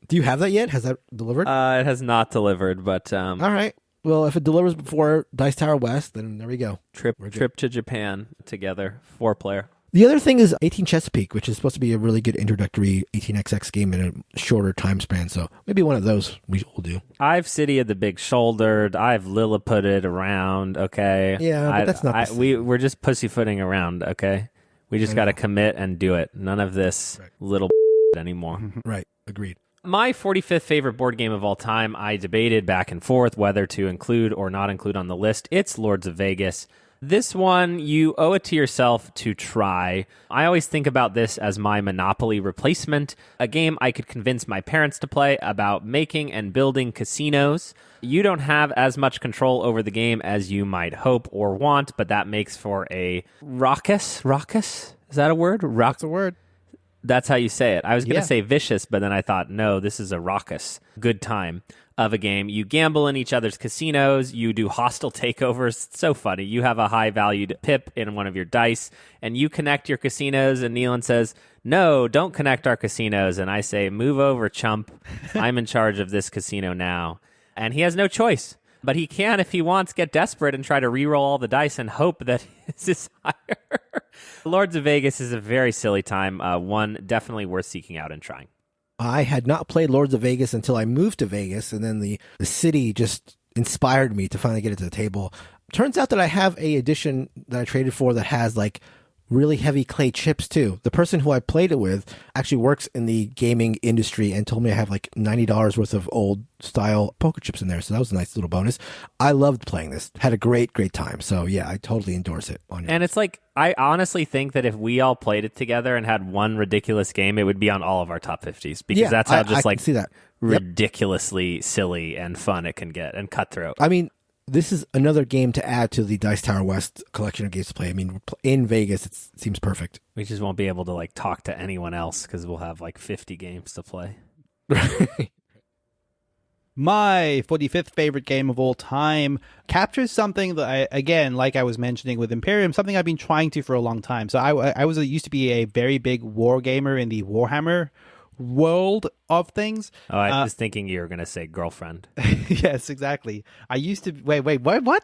Do you have that yet? Has that delivered? It has not delivered, but... All right. Well, if it delivers before Dice Tower West, then there we go. Trip to Japan together, 4-player. The other thing is 18 Chesapeake, which is supposed to be a really good introductory 18xx game in a shorter time span. So maybe one of those we will do. I've City of the Big Shouldered. I've Lilliputted around, okay? Yeah, but that's not we're just pussyfooting around, okay? We just got to commit and do it. None of this little anymore. Right. Agreed. My 45th favorite board game of all time, I debated back and forth whether to include or not include on the list. It's Lords of Vegas. This one, you owe it to yourself to try. I always think about this as my Monopoly replacement, a game I could convince my parents to play about making and building casinos. You don't have as much control over the game as you might hope or want, but that makes for a raucous? Is that a word? That's a word. That's how you say it. I was going to say vicious, but then I thought, no, this is a raucous good time of a game. You gamble in each other's casinos. You do hostile takeovers. It's so funny. You have a high-valued pip in one of your dice, and you connect your casinos, and Neilan says, no, don't connect our casinos. And I say, move over, chump. I'm in charge of this casino now. And he has no choice. But he can, if he wants, get desperate and try to re-roll all the dice and hope that his is higher. Lords of Vegas is a very silly time. One definitely worth seeking out and trying. I had not played Lords of Vegas until I moved to Vegas, and then the city just inspired me to finally get it to the table. Turns out that I have a edition that I traded for that has like really heavy clay chips too. The person who I played it with actually works in the gaming industry and told me I have like $90 worth of old style poker chips in there. So that was a nice little bonus. I loved playing this. Had a great time. So yeah, I totally endorse it. And it's like, I honestly think that if we all played it together and had one ridiculous game, it would be on all of our top 50s, because that's how I see that. Ridiculously silly and fun it can get, and cutthroat. I mean, this is another game to add to the Dice Tower West collection of games to play. I mean, in Vegas, it seems perfect. We just won't be able to like talk to anyone else because we'll have like 50 games to play. My 45th favorite game of all time captures something that again, like I was mentioning with Imperium, something I've been trying to for a long time. So I used to be a very big war gamer in the Warhammer world of things. Oh, I was thinking you were going to say girlfriend. Yes, exactly. I used to... Wait, what?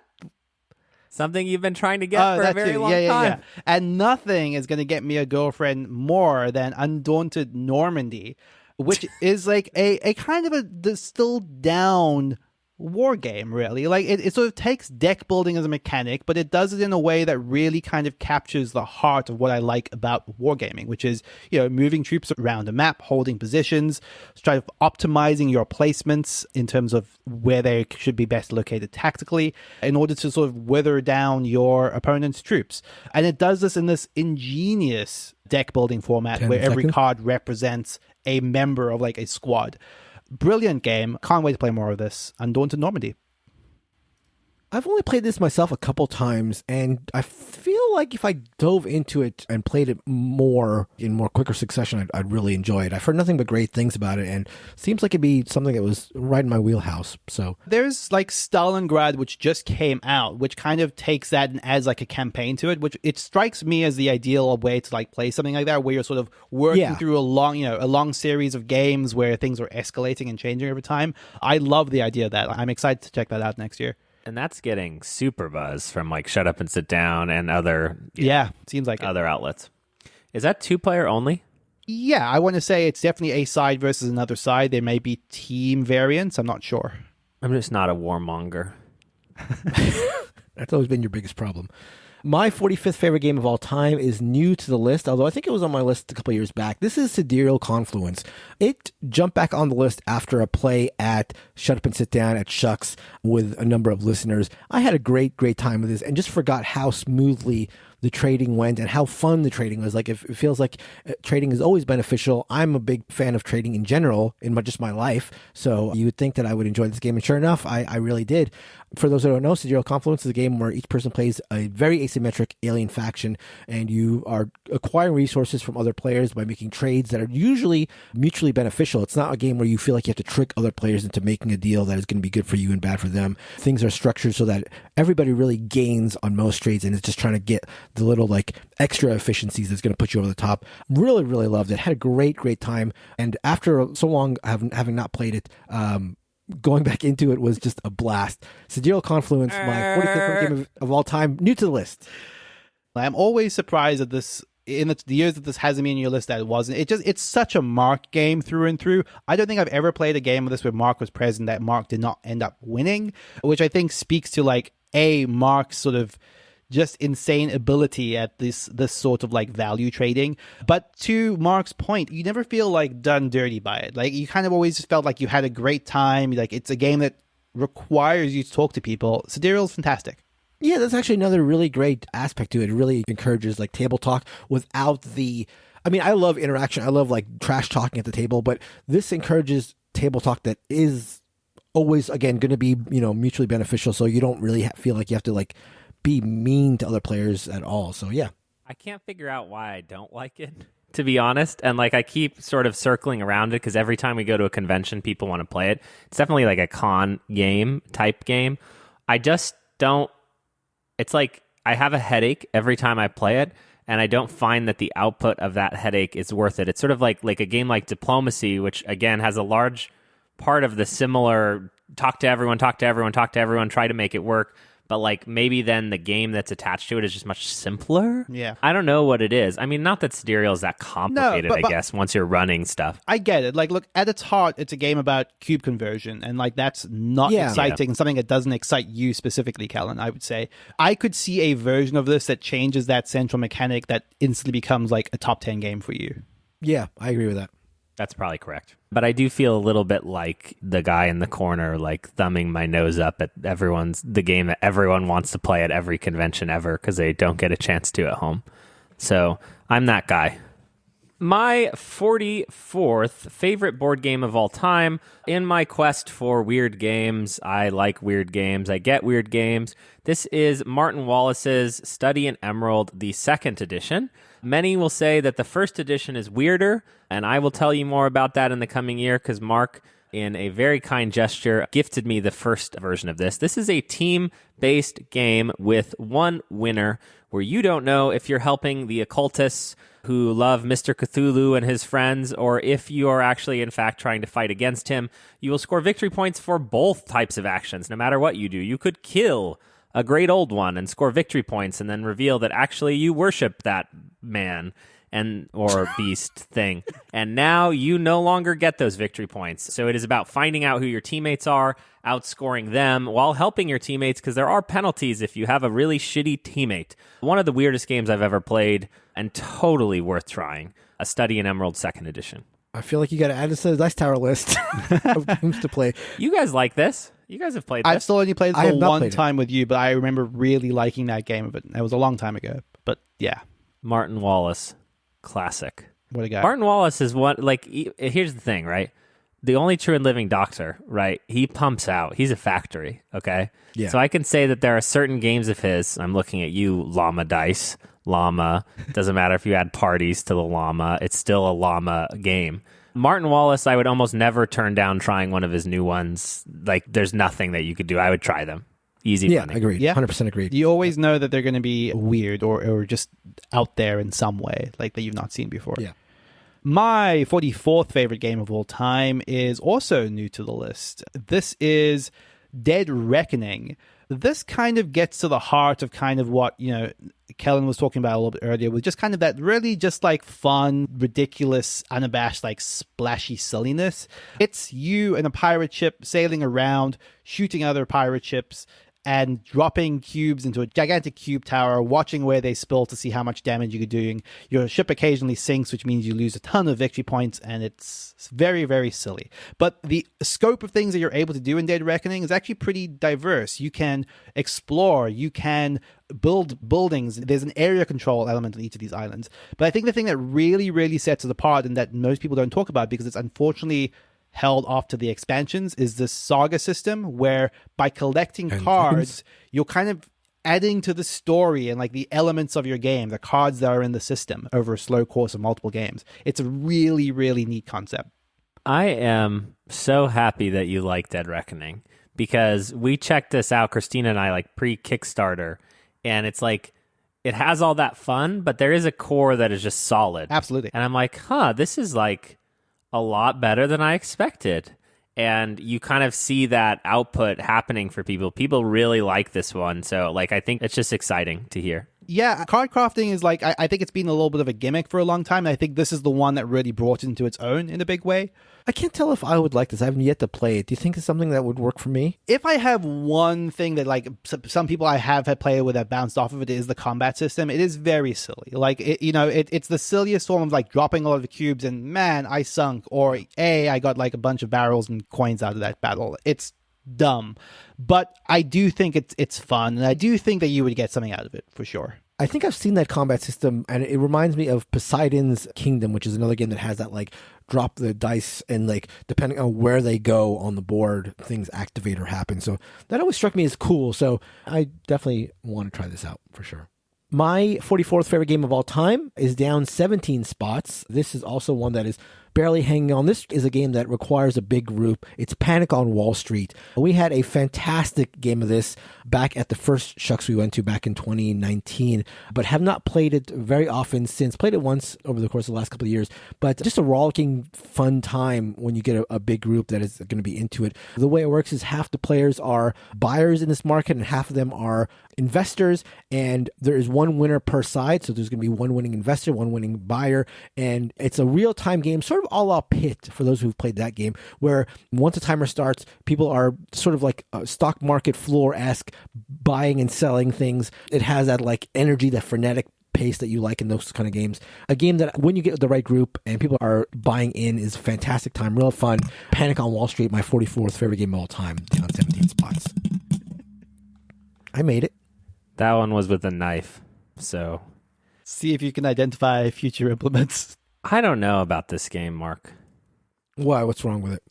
Something you've been trying to get for a very long time. Yeah. And nothing is going to get me a girlfriend more than Undaunted Normandy, which is like a kind of a distilled down war game, really. Like it sort of takes deck building as a mechanic, but it does it in a way that really kind of captures the heart of what I like about wargaming, which is, moving troops around a map, holding positions, trying to optimizing your placements in terms of where they should be best located tactically in order to sort of wither down your opponent's troops. And it does this in this ingenious deck building format where every card represents a member of like a squad. Brilliant game. Can't wait to play more of this. Undaunted Normandy. I've only played this myself a couple times, and I feel like if I dove into it and played it more in more quicker succession, I'd really enjoy it. I've heard nothing but great things about it, and seems like it'd be something that was right in my wheelhouse. So there's like Stalingrad, which just came out, which kind of takes that and adds like a campaign to it, which it strikes me as the ideal way to like play something like that, where you're sort of working through a long series of games where things are escalating and changing over time. I love the idea of that. I'm excited to check that out next year. And that's getting super buzz from like Shut Up and Sit Down and other seems like other outlets. Is that 2-player only? Yeah, I want to say it's definitely a side versus another side. There may be team variants. I'm not sure. I'm just not a warmonger. That's always been your biggest problem. My 45th favorite game of all time is new to the list, although I think it was on my list a couple of years back. This is Sidereal Confluence. It jumped back on the list after a play at Shut Up and Sit Down at Shucks with a number of listeners. I had a great time with this and just forgot how smoothly the trading went and how fun the trading was. Like, it feels like trading is always beneficial. I'm a big fan of trading in general in just my life. So you would think that I would enjoy this game. And sure enough, I really did. For those who don't know, Sidereal Confluence is a game where each person plays a very asymmetric alien faction, and you are acquiring resources from other players by making trades that are usually mutually beneficial. It's not a game where you feel like you have to trick other players into making a deal that is going to be good for you and bad for them. Things are structured so that everybody really gains on most trades, and it's just trying to get the little like extra efficiencies that's going to put you over the top. Really loved it. Had a great time. And after so long having not played it, going back into it was just a blast. Sidereal Confluence, my 45th favorite game of all time, new to the list. I'm always surprised that this, in the years that this hasn't been on your list, that it wasn't. It's such a Mark game through and through. I don't think I've ever played a game of this where Mark was present that Mark did not end up winning, which I think speaks to like Mark's sort of just insane ability at this sort of like value trading. But to Mark's point, you never feel like done dirty by it. Like, you kind of always felt like you had a great time. Like, it's a game that requires you to talk to people. Sidereal's fantastic. Yeah, that's actually another really great aspect to it. It really encourages like table talk without the, I mean, I love interaction. I love like trash talking at the table, but this encourages table talk that is always, again, going to be, mutually beneficial. So you don't really feel like you have to like be mean to other players at all. So yeah. I can't figure out why I don't like it, to be honest. And like, I keep sort of circling around it because every time we go to a convention, people want to play it. It's definitely like a con game type game. I just don't, it's like I have a headache every time I play it, and I don't find that the output of that headache is worth it. It's sort of like a game like Diplomacy, which again has a large part of the similar talk to everyone, try to make it work. But like, maybe then the game that's attached to it is just much simpler. Yeah. I don't know what it is. I mean, not that Sidereal is that complicated, I guess, once you're running stuff. I get it. Like, look, at its heart, it's a game about cube conversion. And like, that's not exciting. Something that doesn't excite you specifically, Kellen, I would say. I could see a version of this that changes that central mechanic that instantly becomes like a top 10 game for you. Yeah, I agree with that. That's probably correct. But I do feel a little bit like the guy in the corner, like thumbing my nose up at the game that everyone wants to play at every convention ever because they don't get a chance to at home. So I'm that guy. My 44th favorite board game of all time. In my quest for weird games, I like weird games. I get weird games. This is Martin Wallace's Study in Emerald, the second edition. Many will say that the first edition is weirder, and I will tell you more about that in the coming year because Mark, in a very kind gesture, gifted me the first version of this. This is a team-based game with one winner where you don't know if you're helping the occultists who love Mr. Cthulhu and his friends, or if you are actually, in fact, trying to fight against him. You will score victory points for both types of actions, no matter what you do. You could kill a great old one and score victory points and then reveal that actually you worship that man or beast thing. And now you no longer get those victory points. So it is about finding out who your teammates are, outscoring them while helping your teammates, because there are penalties if you have a really shitty teammate. One of the weirdest games I've ever played and totally worth trying. A Study in Emerald second edition. I feel like you got to add this to the Dice Tower list of games to play. You guys like this? You guys have played this? I've still only played it one time with you, but I remember really liking that game. But it was a long time ago. But yeah. Martin Wallace. Classic. What a guy. Martin Wallace is one, like, here's the thing, right? The only true and living doctor, right? He pumps out. He's a factory, okay? Yeah. So I can say that there are certain games of his. I'm looking at you, Llama Dice. Llama. Doesn't matter if you add parties to the Llama. It's still a Llama game. Martin Wallace, I would almost never turn down trying one of his new ones. Like, there's nothing that you could do. I would try them. Easy money. Agreed. Yeah, 100% agreed. You always know that they're going to be weird or just out there in some way, like that you've not seen before. Yeah. My 44th favorite game of all time is also new to the list. This is Dead Reckoning. This kind of gets to the heart of kind of what, Kellen was talking about a little bit earlier, with just kind of that really just like fun, ridiculous, unabashed, like splashy silliness. It's you and a pirate ship sailing around, shooting other pirate ships, and dropping cubes into a gigantic cube tower, watching where they spill to see how much damage you're doing. Your ship occasionally sinks, which means you lose a ton of victory points, and it's very, very silly. But the scope of things that you're able to do in Dead Reckoning is actually pretty diverse. You can explore, you can build buildings. There's an area control element on each of these islands. But I think the thing that really, really sets it apart, and that most people don't talk about because it's unfortunately held off to the expansions, is this saga system where by collecting cards, you're kind of adding to the story and like the elements of your game, the cards that are in the system over a slow course of multiple games. It's a really, really neat concept. I am so happy that you like Dead Reckoning because we checked this out, Christina and I, like pre-Kickstarter, and it's like, it has all that fun, but there is a core that is just solid. Absolutely. And I'm like, this is like a lot better than I expected. And you kind of see that output happening for people. People really like this one. So like, I think it's just exciting to hear. Yeah, card crafting is like, I think it's been a little bit of a gimmick for a long time. And I think this is the one that really brought it into its own in a big way. I can't tell if I would like this. I haven't yet to play it. Do you think it's something that would work for me? If I have one thing that like some people I have had played with that bounced off of it is the combat system. It is very silly. Like, it's the silliest form of like dropping a lot of cubes and man, I sunk, or I got like a bunch of barrels and coins out of that battle. It's dumb. But I do think it's fun, and I do think that you would get something out of it for sure. I think I've seen that combat system, and it reminds me of Poseidon's Kingdom, which is another game that has that like drop the dice and like depending on where they go on the board, things activate or happen. So that always struck me as cool. So I definitely want to try this out for sure. My 44th favorite game of all time is down 17 spots. This is also one that is barely hanging on. This is a game that requires a big group. It's Panic on Wall Street. We had a fantastic game of this back at the first Shucks we went to back in 2019, but have not played it very often since. Played it once over the course of the last couple of years, but just a rollicking fun time when you get a big group that is going to be into it. The way it works is half the players are buyers in this market and half of them are investors, and there is one winner per side. So there's going to be one winning investor, one winning buyer, and it's a real-time game, sort of a la Pit for those who've played that game, where once a timer starts, people are sort of like a stock market floor-esque buying and selling things. It has that like energy, that frenetic pace that you like in those kind of games. A game that when you get the right group and people are buying in is a fantastic time, real fun. Panic on Wall Street, my 44th favorite game of all time, down 17 spots. I made it. That one was with a knife, so... See if you can identify future implements. I don't know about this game, Mark. Why? What's wrong with it?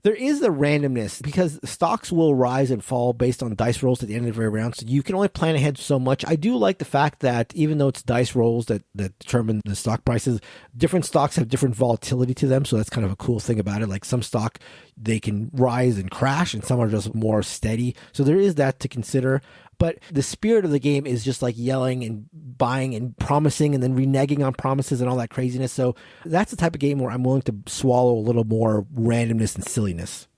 There is the randomness because stocks will rise and fall based on dice rolls at the end of every round, so you can only plan ahead so much. I do like the fact that even though it's dice rolls that determine the stock prices, different stocks have different volatility to them, so that's kind of a cool thing about it. Like some stock, they can rise and crash, and some are just more steady. So there is that to consider. But the spirit of the game is just like yelling and buying and promising and then reneging on promises and all that craziness. So that's the type of game where I'm willing to swallow a little more randomness and silliness.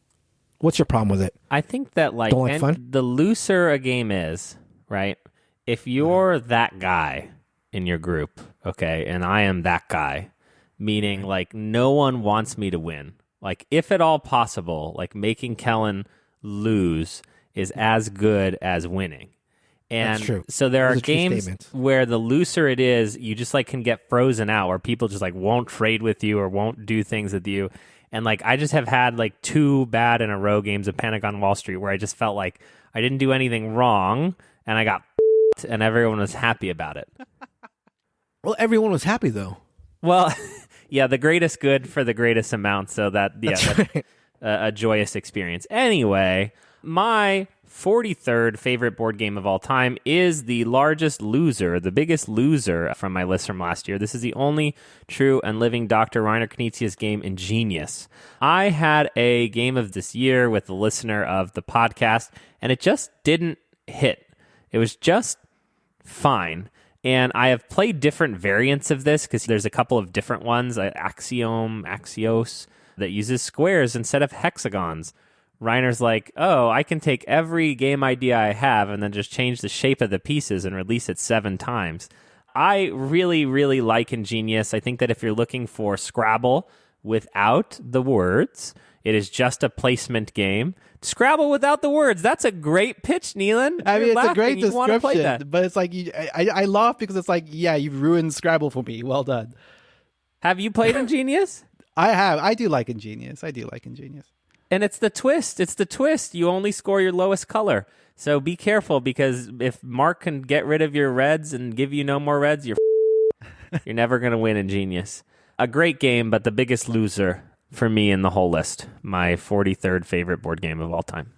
What's your problem with it? I think that like, Don't like fun? The looser a game is, right? If you're that guy in your group, okay, and I am that guy, meaning like no one wants me to win. Like if at all possible, like making Kellen lose is as good as winning. And that's true. So there are games where the looser it is, you just like can get frozen out, where people just like won't trade with you or won't do things with you. And like I just have had like 2 bad in a row games of Panic on Wall Street where I just felt like I didn't do anything wrong and I got and everyone was happy about it. Well, everyone was happy though. Well, yeah, the greatest good for the greatest amount. So that's right. A joyous experience. Anyway, my 43rd favorite board game of all time is the largest loser, the biggest loser from my list from last year. This is the only true and living Dr. Reiner Knizia's game, Ingenious. I had a game of this year with a listener of the podcast, and it just didn't hit. It was just fine. And I have played different variants of this because there's a couple of different ones, Axios, that uses squares instead of hexagons. Reiner's like, oh, I can take every game idea I have and then just change the shape of the pieces and release it 7 times. I really, really like Ingenious. I think that if you're looking for Scrabble without the words, It is just a placement game. Scrabble without the words. That's a great pitch, Neilan. I mean, You're it's a great laughing. You wanna play description, that. but it's like I laugh because it's like, yeah, you've ruined Scrabble for me. Well done. Have you played Ingenious? I have. I do like Ingenious. And it's the twist. It's the twist. You only score your lowest color. So be careful, because if Mark can get rid of your reds and give you no more reds, you're never going to win Ingenious. A great game, but the biggest loser for me in the whole list. My 43rd favorite board game of all time.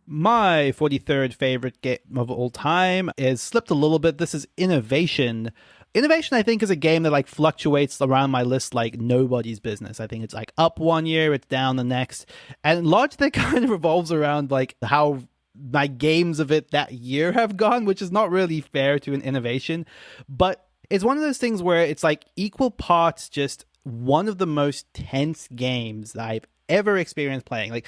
My 43rd favorite game of all time is slipped a little bit. This is Innovation. Innovation, I think, is a game that like fluctuates around my list like nobody's business. I think it's like up one year, it's down the next. And largely kind of revolves around like how my games of it that year have gone, which is not really fair to an Innovation. But it's one of those things where it's like equal parts just one of the most tense games that I've ever experienced playing. Like,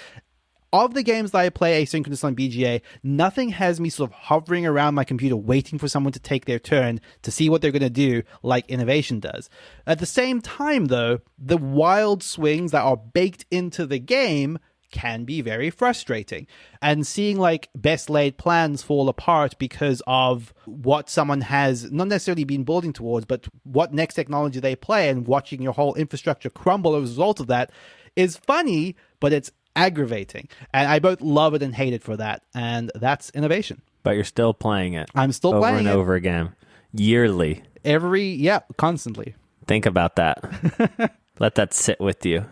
of the games that I play asynchronous on BGA, nothing has me sort of hovering around my computer waiting for someone to take their turn to see what they're going to do like Innovation does. At the same time, though, the wild swings that are baked into the game can be very frustrating. And seeing like best laid plans fall apart because of what someone has not necessarily been building towards, but what next technology they play, and watching your whole infrastructure crumble as a result of that is funny, but it's aggravating. And I both love it and hate it for that. And that's Innovation. But you're still playing it. I'm still playing it. Over and over again. Yearly. Constantly. Think about that. Let that sit with you.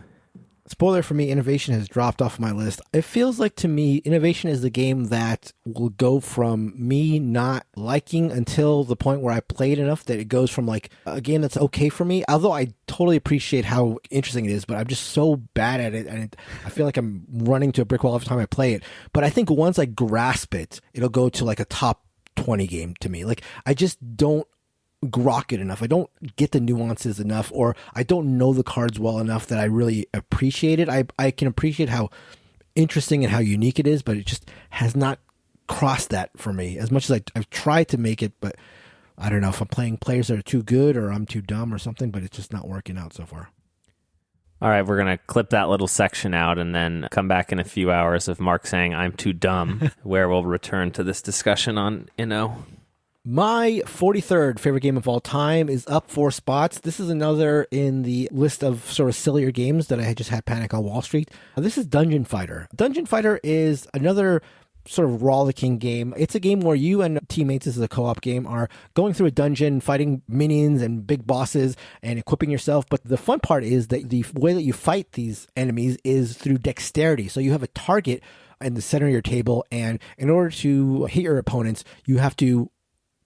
Spoiler for me, Innovation has dropped off my list. It feels like to me, Innovation is the game that will go from me not liking until the point where I played enough that it goes from like a game that's okay for me. Although I totally appreciate how interesting it is, but I'm just so bad at it. And I feel like I'm running to a brick wall every time I play it. But I think once I grasp it, it'll go to like a top 20 game to me. Like I just don't grok it enough. I don't get the nuances enough, or I don't know the cards well enough that I really appreciate it. I can appreciate how interesting and how unique it is, but it just has not crossed that for me as much as I've tried to make it. But I don't know if I'm playing players that are too good or I'm too dumb or something, but it's just not working out so far. All right, we're going to clip that little section out and then come back in a few hours of Mark saying I'm too dumb, where we'll return to this discussion on My 43rd favorite game of all time is up 4 spots. This is another in the list of sort of sillier games that I had just had Panic on Wall Street. This is Dungeon Fighter. Dungeon Fighter is another sort of rollicking game. It's a game where you and teammates, this is a co-op game, are going through a dungeon, fighting minions and big bosses and equipping yourself. But the fun part is that the way that you fight these enemies is through dexterity. So you have a target in the center of your table, and in order to hit your opponents, you have to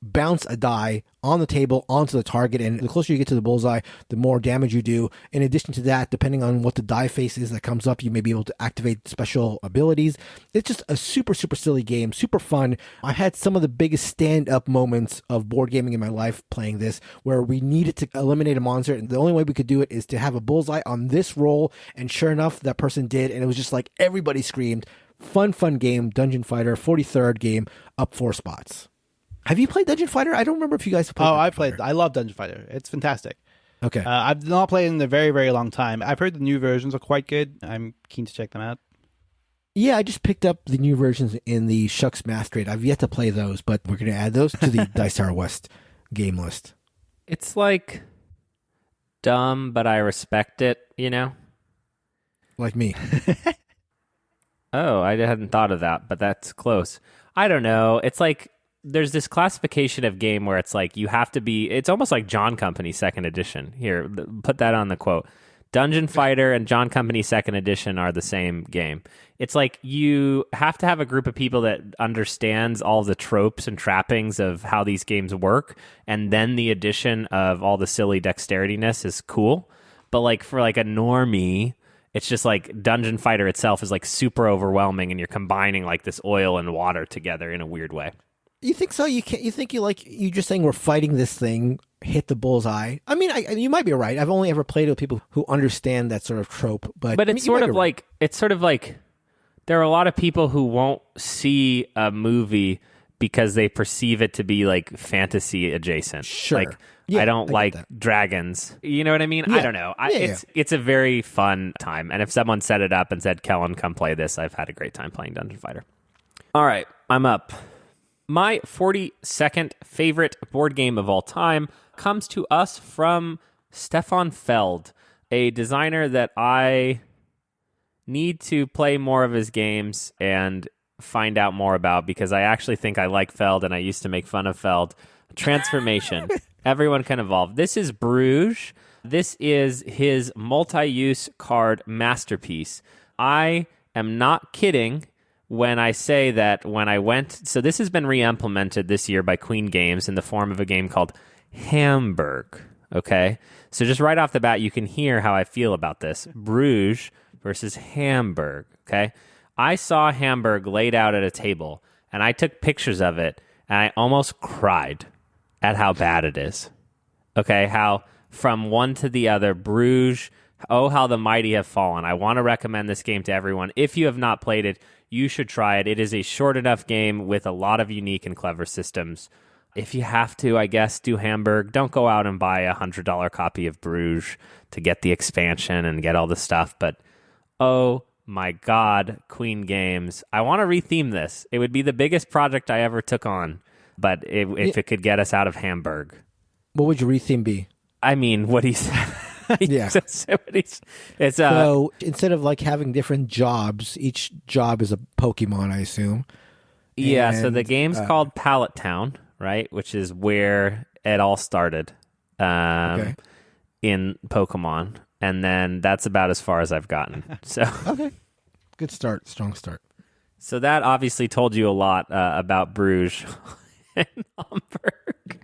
bounce a die on the table onto the target, and the closer you get to the bullseye, the more damage you do. In addition to that, depending on what the die face is that comes up, you may be able to activate special abilities. It's just a super, super silly game, super fun. I had some of the biggest stand-up moments of board gaming in my life playing this, where we needed to eliminate a monster, and the only way we could do it is to have a bullseye on this roll, and sure enough, that person did, and it was just like everybody screamed. Fun game, Dungeon Fighter, 43rd game, up 4 spots. Have you played Dungeon Fighter? I don't remember if you guys have played I played. I love Dungeon Fighter. It's fantastic. Okay. I've not played in a very, very long time. I've heard the new versions are quite good. I'm keen to check them out. Yeah, I just picked up the new versions in the Shucks Math Trade. I've yet to play those, but we're going to add those to the Dice Tower West game list. It's like dumb, but I respect it, Like me. Oh, I hadn't thought of that, but that's close. I don't know. It's like there's this classification of game where it's like you have to be, it's almost like John Company 2nd edition. Here, put that on the quote. Dungeon Fighter and John Company 2nd edition are the same game. It's like you have to have a group of people that understands all the tropes and trappings of how these games work, and then the addition of all the silly dexterityness is cool. But like for like a normie, it's just like Dungeon Fighter itself is like super overwhelming, and you're combining like this oil and water together in a weird way. You think so? You think you just saying we're fighting this thing, hit the bullseye. I mean, you might be right. I've only ever played with people who understand that sort of trope, but it's sort of like there are a lot of people who won't see a movie because they perceive it to be like fantasy adjacent. Sure. Like I don't like that. dragons. You know what I mean? Yeah. I don't know. It's a very fun time. And if someone set it up and said, Kellen, come play this, I've had a great time playing Dungeon Fighter. All right, I'm up. My 42nd favorite board game of all time comes to us from Stefan Feld, a designer that I need to play more of his games and find out more about, because I actually think I like Feld and I used to make fun of Feld. Transformation. Everyone can evolve. This is Bruges. This is his multi-use card masterpiece. I am not kidding when I say that when I went... So this has been re-implemented this year by Queen Games in the form of a game called Hamburg. Okay? So just right off the bat, you can hear how I feel about this. Bruges versus Hamburg. Okay? I saw Hamburg laid out at a table, and I took pictures of it, and I almost cried at how bad it is. Okay, how from one to the other, Bruges, oh, how the mighty have fallen. I want to recommend this game to everyone. If you have not played it, you should try it. It is a short enough game with a lot of unique and clever systems. If you have to, I guess, do Hamburg. Don't go out and buy a $100 copy of Bruges to get the expansion and get all the stuff. But, oh my God, Queen Games. I want to retheme this. It would be the biggest project I ever took on. But if it could get us out of Hamburg. What would your retheme be? I mean, what he said. Yeah. So instead of like having different jobs, each job is a Pokemon, I assume. Yeah, so And, the game's called Pallet Town, right? Which is where it all started in Pokemon. And then that's about as far as I've gotten. So Okay. Good start. Strong start. So that obviously told you a lot about Bruges and Hamburg.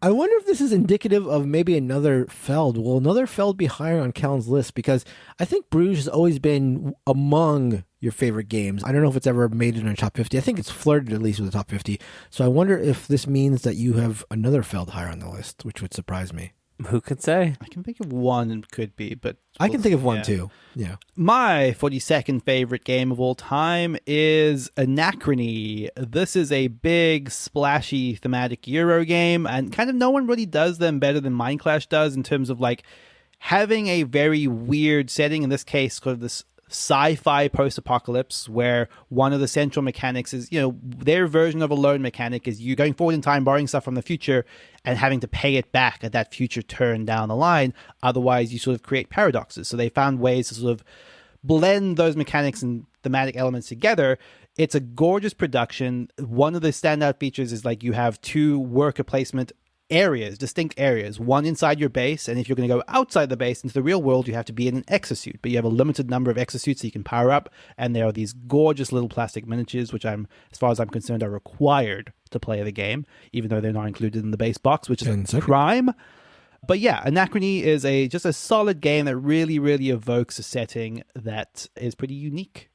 I wonder if this is indicative of maybe another Feld. Will another Feld be higher on Kellen's list? Because I think Bruges has always been among your favorite games. I don't know if it's ever made it in a top 50. I think it's flirted at least with the top 50. So I wonder if this means that you have another Feld higher on the list, which would surprise me. Who could say? I can think of one and could be, but... I can think of one too. Yeah. My 42nd favorite game of all time is Anachrony. This is a big, splashy, thematic Euro game, and kind of no one really does them better than Mindclash does in terms of like having a very weird setting, in this case, sort of this sci-fi post-apocalypse where one of the central mechanics is, you know, their version of a loan mechanic is you going forward in time, borrowing stuff from the future and having to pay it back at that future turn down the line. Otherwise, you sort of create paradoxes. So they found ways to sort of blend those mechanics and thematic elements together. It's a gorgeous production. One of the standout features is like you have two worker placement areas, distinct areas, one inside your base, and if you're going to go outside the base into the real world, you have to be in an exosuit, but you have a limited number of exosuits that you can power up, and there are these gorgeous little plastic miniatures, which as far as I'm concerned, are required to play the game, even though they're not included in the base box, which is a crime. But yeah, Anachrony is just a solid game that really, really evokes a setting that is pretty unique.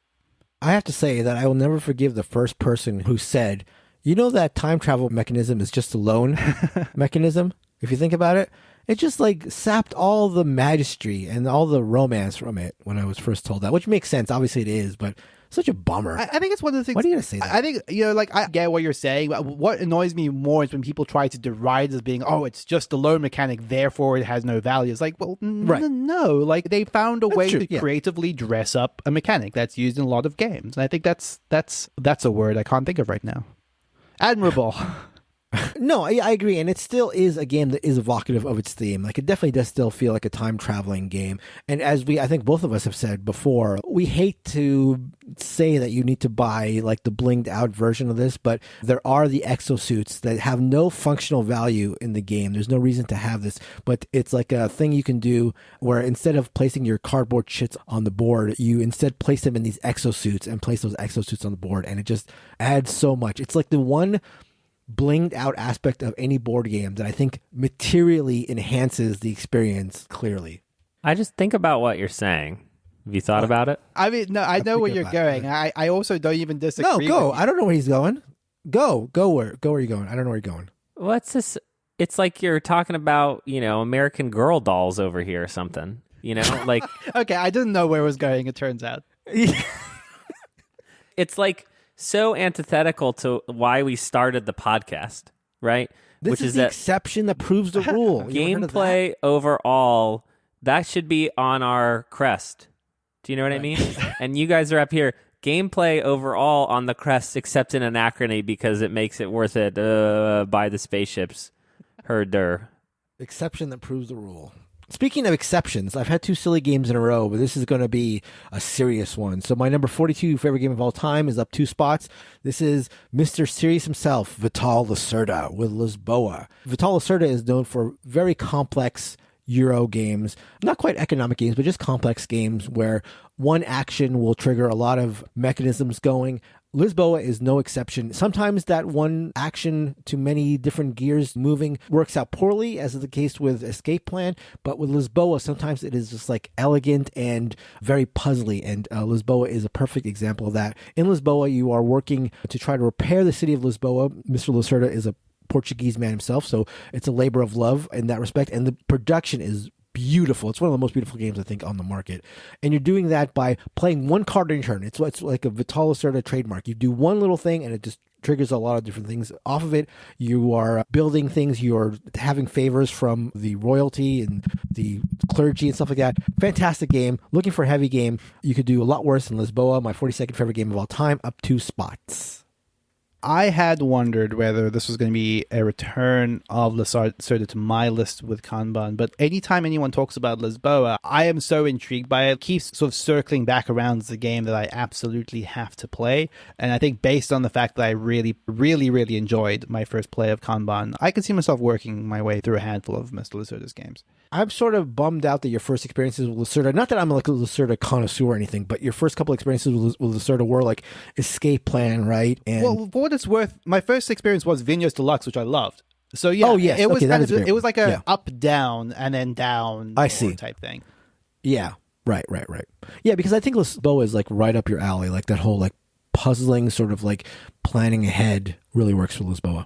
I have to say that I will never forgive the first person who said, you know, that time travel mechanism is just a loan mechanism. If you think about it, it just like sapped all the majesty and all the romance from it when I was first told that, which makes sense. Obviously it is, but such a bummer. I think it's one of the things. Why do you gotta say that? I think, you know, like, I get what you're saying, but what annoys me more is when people try to deride it as being, oh, it's just a loan mechanic, therefore it has no value. It's like, well, no. Like, they found a way to creatively dress up a mechanic that's used in a lot of games. And I think that's a word I can't think of right now. Admirable. No, I agree. And it still is a game that is evocative of its theme. Like, it definitely does still feel like a time traveling game. And as I think both of us have said before, we hate to say that you need to buy like the blinged out version of this, but there are the exosuits that have no functional value in the game. There's no reason to have this, but it's like a thing you can do where instead of placing your cardboard shits on the board, you instead place them in these exosuits and place those exosuits on the board. And it just adds so much. It's like the one blinged out aspect of any board game that I think materially enhances the experience clearly. I just think about what you're saying. Have you thought about it? I mean, no, I know where you're going. I also don't even disagree. No, go. With you. I don't know where he's going. Go where you're going. I don't know where you're going. What's this? It's like you're talking about, you know, American Girl dolls over here or something. You know, like okay, I didn't know where it was going. It turns out it's like so antithetical to why we started the podcast, right? This which is is the that exception that proves the rule. You ever heard of that? gameplay overall, that should be on our crest. Do you know what I mean? And you guys are up here. Gameplay overall on the crest, except in Anachrony, because it makes it worth it by the spaceships. Herder. Exception that proves the rule. Speaking of exceptions, I've had 2 silly games in a row, but this is going to be a serious one. So my number 42 favorite game of all time is up 2 spots. This is Mr. Serious himself, Vital Lacerda with Lisboa. Vital Lacerda is known for very complex Euro games, not quite economic games, but just complex games where one action will trigger a lot of mechanisms going. Lisboa is no exception. Sometimes that one action to many different gears moving works out poorly, as is the case with Escape Plan. But with Lisboa, sometimes it is just like elegant and very puzzly. And Lisboa is a perfect example of that. In Lisboa, you are working to try to repair the city of Lisboa. Mr. Lacerda is a Portuguese man himself, so it's a labor of love in that respect. And the production is beautiful. It's one of the most beautiful games, I think, on the market. And you're doing that by playing one card in your turn. It's like a Vital Lacerda trademark. You do one little thing and it just triggers a lot of different things off of it. You are building things. You're having favors from the royalty and the clergy and stuff like that. Fantastic game. Looking for a heavy game. You could do a lot worse than Lisboa, my 42nd favorite game of all time, up 2 spots. I had wondered whether this was going to be a return of Lacerda to my list with Kanban, but anytime anyone talks about Lisboa, I am so intrigued by it. It keeps sort of circling back around as a game that I absolutely have to play, and I think based on the fact that I really, really, really enjoyed my first play of Kanban, I can see myself working my way through a handful of Mr. Lacerda's games. I'm sort of bummed out that your first experiences with Lacerda, not that I'm like a Lacerda connoisseur or anything, but your first couple experiences with Lacerda were like Escape Plan, right? And well, for what it's worth, my first experience was Vigneaus Deluxe, which I loved. So yeah, oh, yes. it was Okay, it was like a up down and then down I see. type thing. Yeah, right. Yeah, because I think Lisboa is like right up your alley, like that whole like puzzling sort of like planning ahead really works for Lisboa.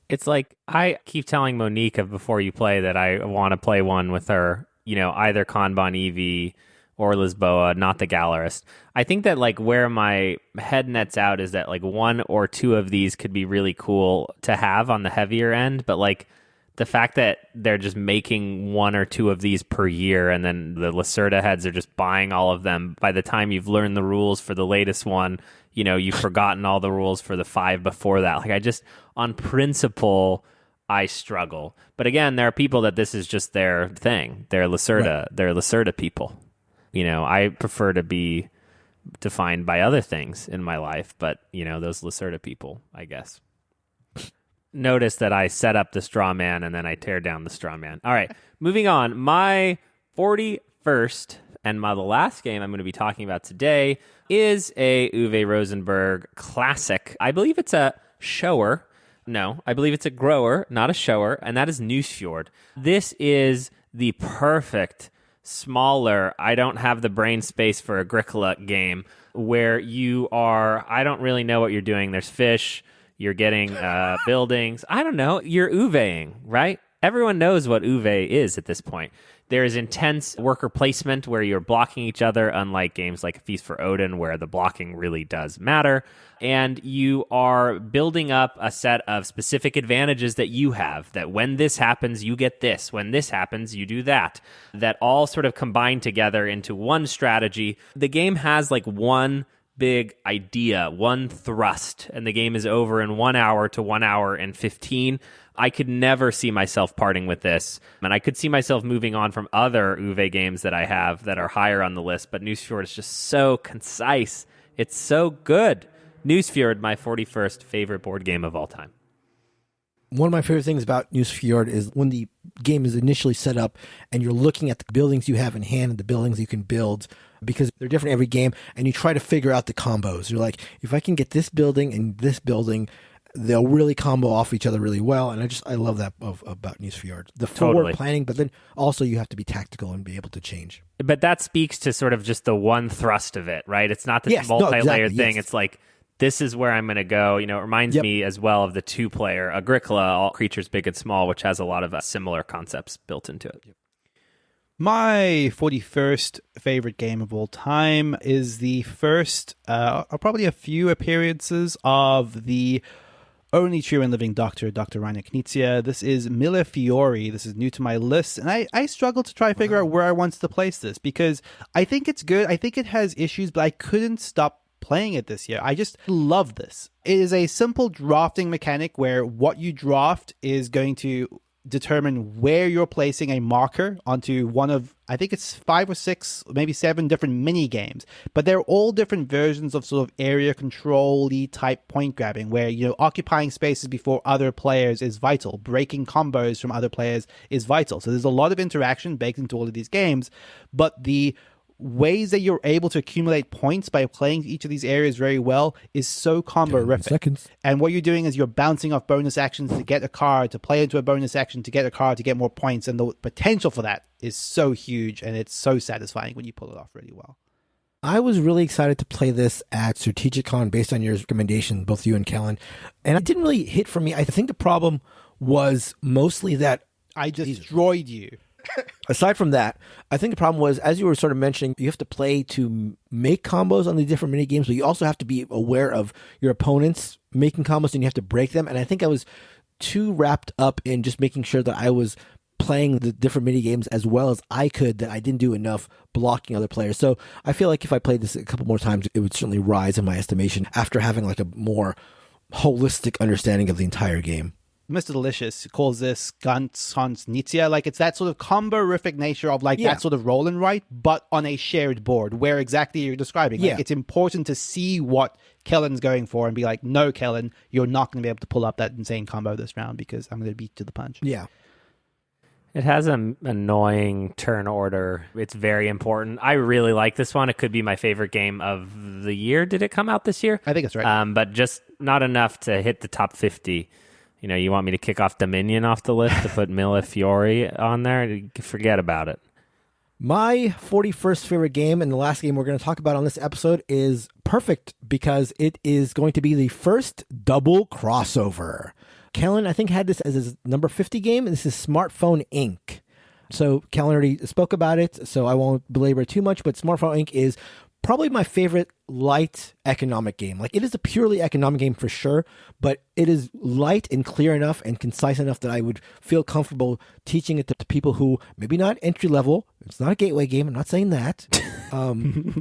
It's like, I keep telling Monique before you play that I want to play one with her, either Kanban EV or Lisboa, not the Gallerist. I think that like where my head nets out is that like 1 or 2 of these could be really cool to have on the heavier end, but like the fact that they're just making 1 or 2 of these per year and then the Lacerda heads are just buying all of them, by the time you've learned the rules for the latest one, you've forgotten all the rules for the 5 before that. Like, I just, on principle, I struggle. But again, there are people that this is just their thing. They're Lacerda. Right. They're Lacerda people. I prefer to be defined by other things in my life, but, those Lacerda people, I guess. Notice that I set up the straw man and then I tear down the straw man. All right, moving on. My 41st and the last game I'm going to be talking about today is a Uwe Rosenberg classic. I believe it's a shower. No, I believe it's a grower, not a shower, and that is Nusfjord. This is the perfect smaller, I don't have the brain space for Agricola game where you are, I don't really know what you're doing. There's fish, you're getting buildings. I don't know. You're Uweing, right? Everyone knows what Uwe is at this point. There is intense worker placement where you're blocking each other, unlike games like Feast for Odin, where the blocking really does matter. And you are building up a set of specific advantages that you have, that when this happens, you get this. When this happens, you do that. That all sort of combine together into one strategy. The game has like one big idea, one thrust, and the game is over in 1 hour to 1 hour and 15. I could never see myself parting with this, and I could see myself moving on from other Uwe games that I have that are higher on the list, but Nusfjord is just so concise. It's so good. Nusfjord, my 41st favorite board game of all time. One of my favorite things about Nusfjord is when the game is initially set up and you're looking at the buildings you have in hand and the buildings you can build, because they're different every game, and you try to figure out the combos. You're like, if I can get this building and this building, they'll really combo off each other really well. And I love that about Nusfjord. The forward planning, but then also you have to be tactical and be able to change. But that speaks to sort of just the one thrust of it, right? It's not this multi-layered thing. Yes. It's like, this is where I'm going to go. It reminds me as well of the 2-player Agricola, All Creatures Big and Small, which has a lot of similar concepts built into it. My 41st favorite game of all time is the first, probably a few appearances of the only true and living doctor, Dr. Rainer Knizia. This is Mille Fiori. This is new to my list, and I struggle to try to figure out where I want to place this, because I think it's good. I think it has issues, but I couldn't stop playing it this year. I just love this. It is a simple drafting mechanic where what you draft is going to determine where you're placing a marker onto one of, I think it's 5 or 6, maybe 7 different mini games, but they're all different versions of sort of area control-y type point grabbing, where, you know, occupying spaces before other players is vital, breaking combos from other players is vital. So there's a lot of interaction baked into all of these games, but the ways that you're able to accumulate points by playing each of these areas very well is so combo-rific. And what you're doing is you're bouncing off bonus actions to get a card, to play into a bonus action, to get a card, to get more points. And the potential for that is so huge, and it's so satisfying when you pull it off really well. I was really excited to play this at Strategicon based on your recommendation, both you and Kellen. And it didn't really hit for me. I think the problem was mostly that I destroyed you. Aside from that, I think the problem was, as you were sort of mentioning, you have to play to make combos on the different mini games, but you also have to be aware of your opponents making combos, and you have to break them. And I think I was too wrapped up in just making sure that I was playing the different mini games as well as I could, that I didn't do enough blocking other players. So I feel like if I played this a couple more times, it would certainly rise in my estimation after having like a more holistic understanding of the entire game. Mr. Delicious calls this Ganz Hans Nizia. Like, it's that sort of combo-rific nature of like that sort of roll and write, but on a shared board, where exactly you're describing. Like, it's important to see what Kellen's going for and be like, no, Kellen, you're not going to be able to pull up that insane combo this round because I'm going to beat you to the punch. Yeah. It has an annoying turn order. It's very important. I really like this one. It could be my favorite game of the year. Did it come out this year? I think that's right. But just not enough to hit the top 50. You know, you want me to kick off Dominion off the list to put Mille Fiori on there? Forget about it. My 41st favorite game, and the last game we're going to talk about on this episode, is perfect because it is going to be the first double crossover. Kellen, I think, had this as his number 50 game, and this is Smartphone Inc. So Kellen already spoke about it, so I won't belabor it too much, but Smartphone Inc. is probably my favorite light economic game. Like, it is a purely economic game for sure, but it is light and clear enough and concise enough that I would feel comfortable teaching it to people who maybe not entry level. It's not a gateway game. I'm not saying that.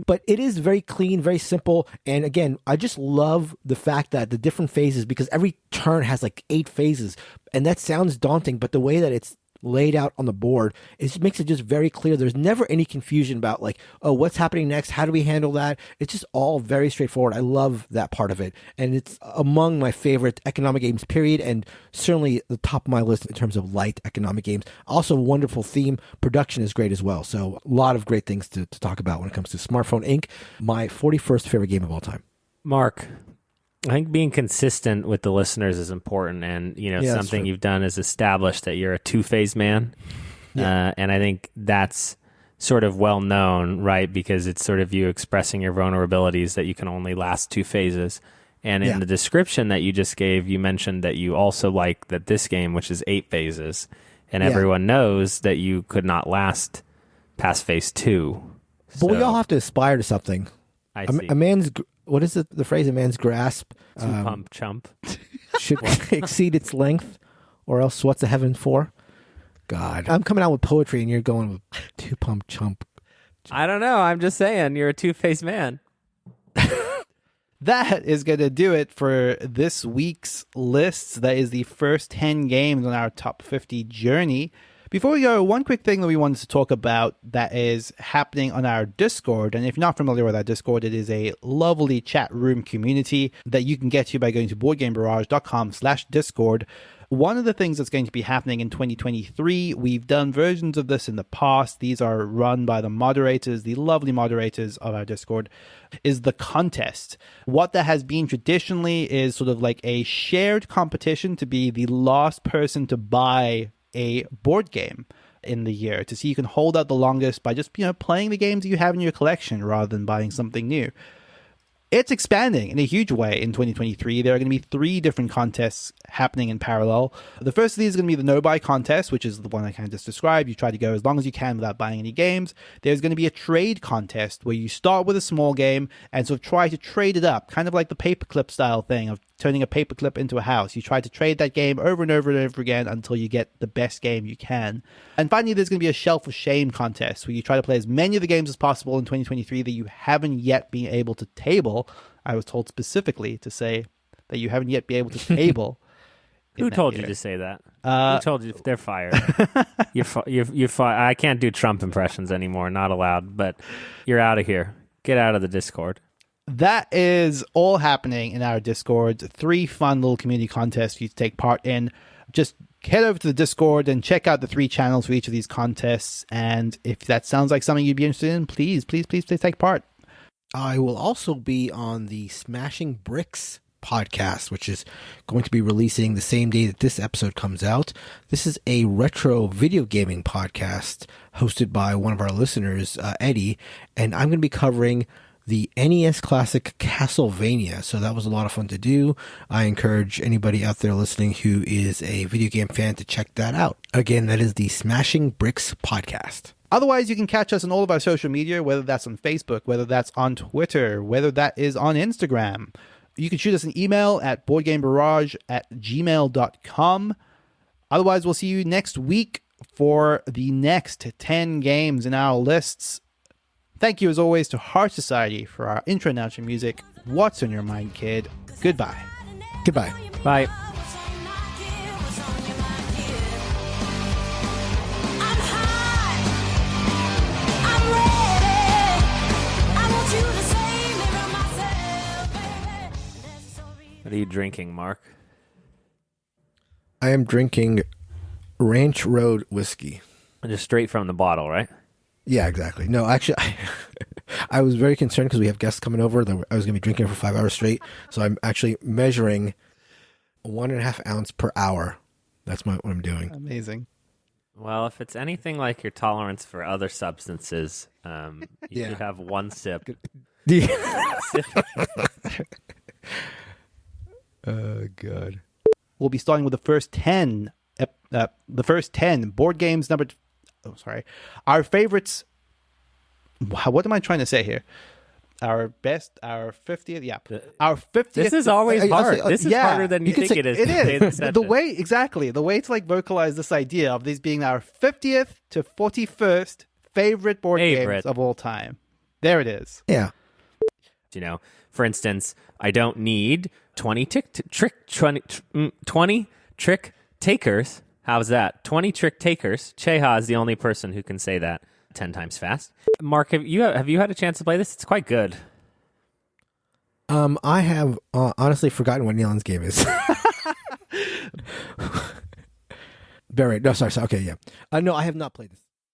But it is very clean, very simple. And again, I just love the fact that the different phases, because every turn has like 8 phases, and that sounds daunting, but the way that it's laid out on the board, it makes it just very clear. There's never any confusion about like, oh, what's happening next? How do we handle that? It's just all very straightforward. I love that part of it. And it's among my favorite economic games, period. And certainly the top of my list in terms of light economic games. Also, wonderful theme. Production is great as well. So a lot of great things to talk about when it comes to Smartphone Inc., my 41st favorite game of all time. Mark, I think being consistent with the listeners is important, and something you've done is establish that you're a 2-phase man, and I think that's sort of well known, right? Because it's sort of you expressing your vulnerabilities that you can only last 2 phases. And in the description that you just gave, you mentioned that you also like that this game, which is 8 phases, and everyone knows that you could not last past phase 2. But we all have to aspire to something. I see. A man's... What is the phrase? A man's grasp pump chump should exceed its length, or else what's the heaven for? God, I'm coming out with poetry, and you're going with 2 pump chump. I don't know. I'm just saying you're a 2-faced man. That is going to do it for this week's list. That is the first 10 games on our top 50 journey. Before we go, one quick thing that we wanted to talk about that is happening on our Discord. And if you're not familiar with our Discord, it is a lovely chat room community that you can get to by going to boardgamebarrage.com/Discord. One of the things that's going to be happening in 2023, we've done versions of this in the past. These are run by the moderators, the lovely moderators of our Discord, is the contest. What that has been traditionally is sort of like a shared competition to be the last person to buy a board game in the year, to see you can hold out the longest by just playing the games you have in your collection rather than buying something new. It's expanding in a huge way in 2023. There are going to be 3 different contests happening in parallel. The first of these is going to be the no-buy contest, which is the one I kind of just described. You try to go as long as you can without buying any games. There's going to be a trade contest where you start with a small game and sort of try to trade it up, kind of like the paperclip style thing of turning a paperclip into a house. You try to trade that game over and over and over again until you get the best game you can. And finally, there's going to be a Shelf of Shame contest where you try to play as many of the games as possible in 2023 that you haven't yet been able to table. I was told specifically to say that you haven't yet been able to table. Who told you to say that? Who told you? They're fired. You're fired. I can't do Trump impressions anymore. Not allowed. But you're out of here. Get out of the Discord. That is all happening in our Discord. 3 fun little community contests for you to take part in. Just head over to the Discord and check out the 3 channels for each of these contests. And if that sounds like something you'd be interested in, please take part. I will also be on the Smashing Bricks podcast, which is going to be releasing the same day that this episode comes out. This is a retro video gaming podcast hosted by one of our listeners, Eddie, and I'm going to be covering the NES classic Castlevania. So that was a lot of fun to do. I encourage anybody out there listening who is a video game fan to check that out. Again, that is the Smashing Bricks podcast. Otherwise, you can catch us on all of our social media, whether that's on Facebook, whether that's on Twitter, whether that is on Instagram. You can shoot us an email at boardgamebarrage@gmail.com. Otherwise, we'll see you next week for the next 10 games in our lists. Thank you, as always, to Heart Society for our intro and outro music. What's on your mind, kid? Goodbye. Goodbye. Bye. What are you drinking, Mark? I am drinking Ranch Road whiskey. Just straight from the bottle, right? Yeah, exactly. No, actually, I was very concerned because we have guests coming over that I was going to be drinking for 5 hours straight. So I'm actually measuring 1.5 ounce per hour. That's what I'm doing. Amazing. Well, if it's anything like your tolerance for other substances, you should have 1 sip. Oh, God. We'll be starting with the first 10 board games our favorites. What am I trying to say here? Our 50th, our 50th. This is always hard. This is harder than you think it is. It is. The way to like vocalize this idea of these being our 50th to 41st favorite board games of all time. There it is. Yeah. You know, for instance, I don't need 20 trick takers. How's that? 20 trick takers. Cheha is the only person who can say that 10 times fast. Mark, have you had a chance to play this? It's quite good. I have honestly forgotten what Neilan's game is. Barry, no, sorry. Okay, yeah. No, I have not played this.